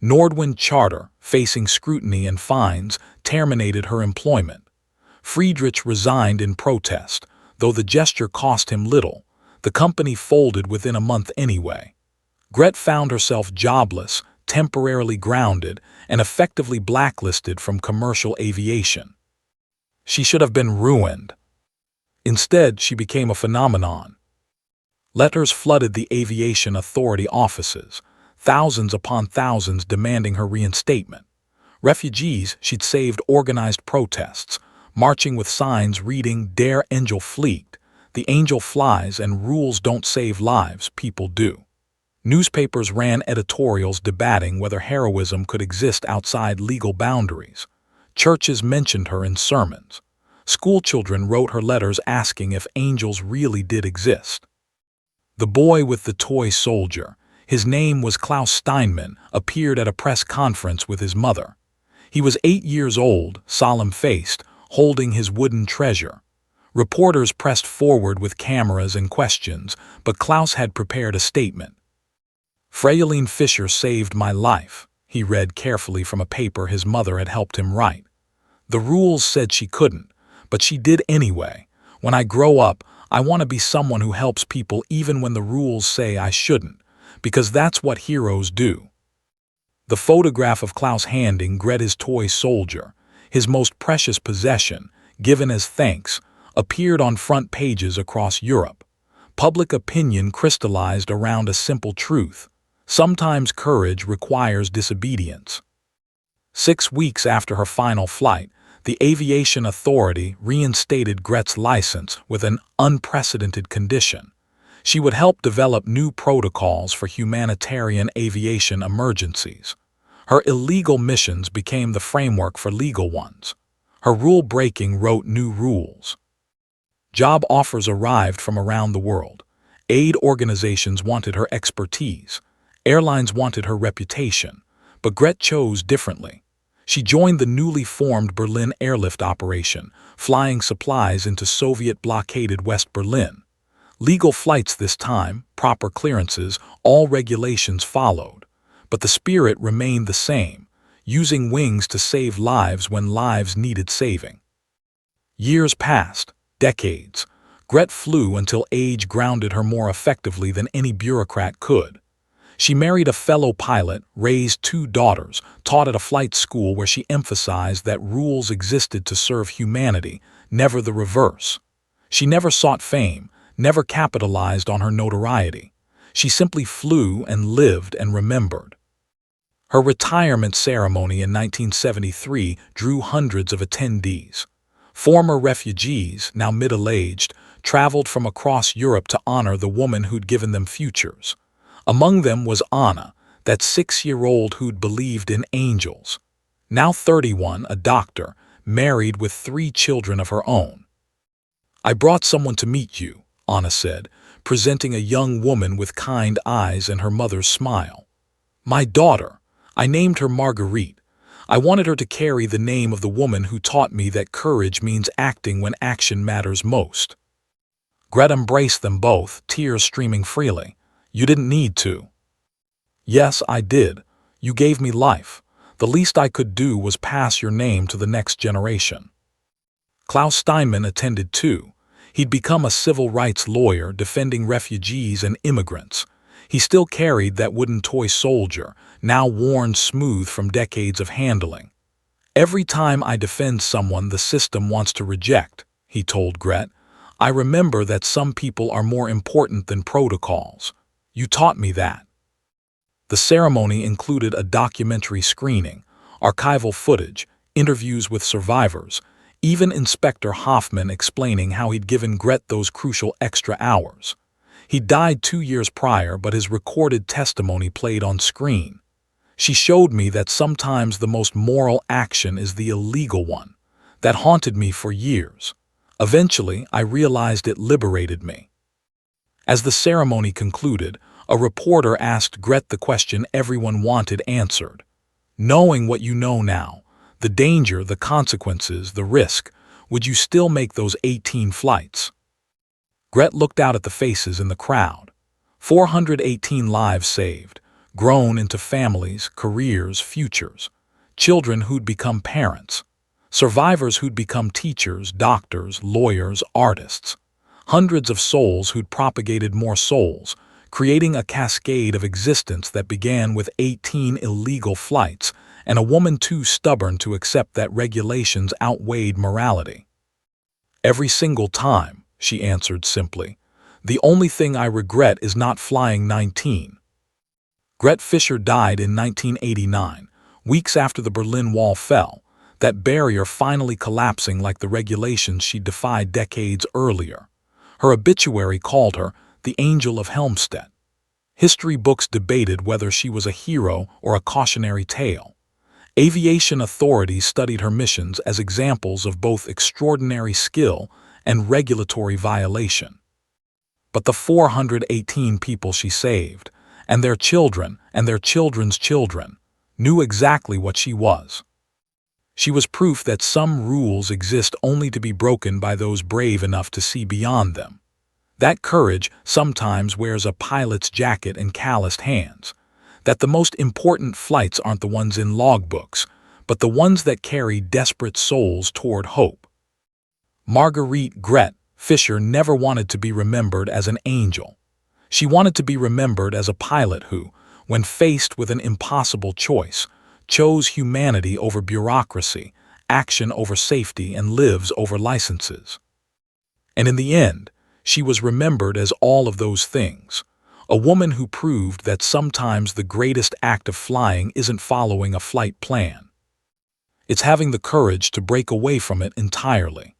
Nordwind Charter, facing scrutiny and fines, terminated her employment. Friedrich resigned in protest, though the gesture cost him little. The company folded within a month anyway. Gret found herself jobless, temporarily grounded, and effectively blacklisted from commercial aviation. She should have been ruined. Instead, she became a phenomenon. Letters flooded the aviation authority offices, thousands upon thousands demanding her reinstatement. Refugees she'd saved organized protests, marching with signs reading "Der Angel fliegt," "The angel flies," and "Rules don't save lives, people do." Newspapers ran editorials debating whether heroism could exist outside legal boundaries. Churches mentioned her in sermons. Schoolchildren wrote her letters asking if angels really did exist. The boy with the toy soldier, his name was Klaus Steinmann, appeared at a press conference with his mother. He was 8 years old, solemn-faced, holding his wooden treasure. Reporters pressed forward with cameras and questions, but Klaus had prepared a statement. "Fräulein Fischer saved my life," he read carefully from a paper his mother had helped him write. "The rules said she couldn't, but she did anyway. When I grow up, I want to be someone who helps people even when the rules say I shouldn't, because that's what heroes do." The photograph of Klaus handing Gret his toy soldier, his most precious possession, given as thanks, appeared on front pages across Europe. Public opinion crystallized around a simple truth: sometimes courage requires disobedience. 6 weeks after her final flight, the Aviation Authority reinstated Gret's license with an unprecedented condition. She would help develop new protocols for humanitarian aviation emergencies. Her illegal missions became the framework for legal ones. Her rule-breaking wrote new rules. Job offers arrived from around the world. Aid organizations wanted her expertise. Airlines wanted her reputation. But Gret chose differently. She joined the newly formed Berlin Airlift Operation, flying supplies into Soviet-blockaded West Berlin. Legal flights this time, proper clearances, all regulations followed. But the spirit remained the same, using wings to save lives when lives needed saving. Years passed, decades. Gret flew until age grounded her more effectively than any bureaucrat could. She married a fellow pilot, raised 2 daughters, taught at a flight school where she emphasized that rules existed to serve humanity, never the reverse. She never sought fame, never capitalized on her notoriety. She simply flew and lived and remembered. Her retirement ceremony in 1973 drew hundreds of attendees. Former refugees, now middle-aged, traveled from across Europe to honor the woman who'd given them futures. Among them was Anna, that 6-year-old who'd believed in angels. Now 31, a doctor, married with 3 children of her own. "I brought someone to meet you," Anna said, presenting a young woman with kind eyes and her mother's smile. "My daughter. I named her Marguerite. I wanted her to carry the name of the woman who taught me that courage means acting when action matters most." Gret embraced them both, tears streaming freely. "You didn't need to." "Yes, I did. You gave me life. The least I could do was pass your name to the next generation." Klaus Steinmann attended too. He'd become a civil rights lawyer defending refugees and immigrants. He still carried that wooden toy soldier, now worn smooth from decades of handling. "Every time I defend someone the system wants to reject," he told Gret, "I remember that some people are more important than protocols. You taught me that." The ceremony included a documentary screening, archival footage, interviews with survivors, even Inspector Hoffman explaining how he'd given Gret those crucial extra hours. He died 2 years prior, but his recorded testimony played on screen. "She showed me that sometimes the most moral action is the illegal one. That haunted me for years. Eventually, I realized it liberated me." As the ceremony concluded, a reporter asked Gret the question everyone wanted answered. "Knowing what you know now, the danger, the consequences, the risk, would you still make those 18 flights? Gret looked out at the faces in the crowd. 418 lives saved, grown into families, careers, futures. Children who'd become parents. Survivors who'd become teachers, doctors, lawyers, artists. Hundreds of souls who'd propagated more souls, creating a cascade of existence that began with 18 illegal flights and a woman too stubborn to accept that regulations outweighed morality. Every single time, she answered simply. The only thing I regret is not flying 19. Gret Fischer died in 1989, weeks after the Berlin Wall fell, that barrier finally collapsing like the regulations she defied decades earlier. Her obituary called her the Angel of Helmstedt. History books debated whether she was a hero or a cautionary tale. Aviation authorities studied her missions as examples of both extraordinary skill and regulatory violation. But the 418 people she saved, and their children and their children's children, knew exactly what she was. She was proof that some rules exist only to be broken by those brave enough to see beyond them. That courage sometimes wears a pilot's jacket and calloused hands. That the most important flights aren't the ones in logbooks, but the ones that carry desperate souls toward hope. Marguerite Gret Fischer never wanted to be remembered as an angel. She wanted to be remembered as a pilot who, when faced with an impossible choice, chose humanity over bureaucracy, action over safety, and lives over licenses. And in the end, she was remembered as all of those things. A woman who proved that sometimes the greatest act of flying isn't following a flight plan. It's having the courage to break away from it entirely.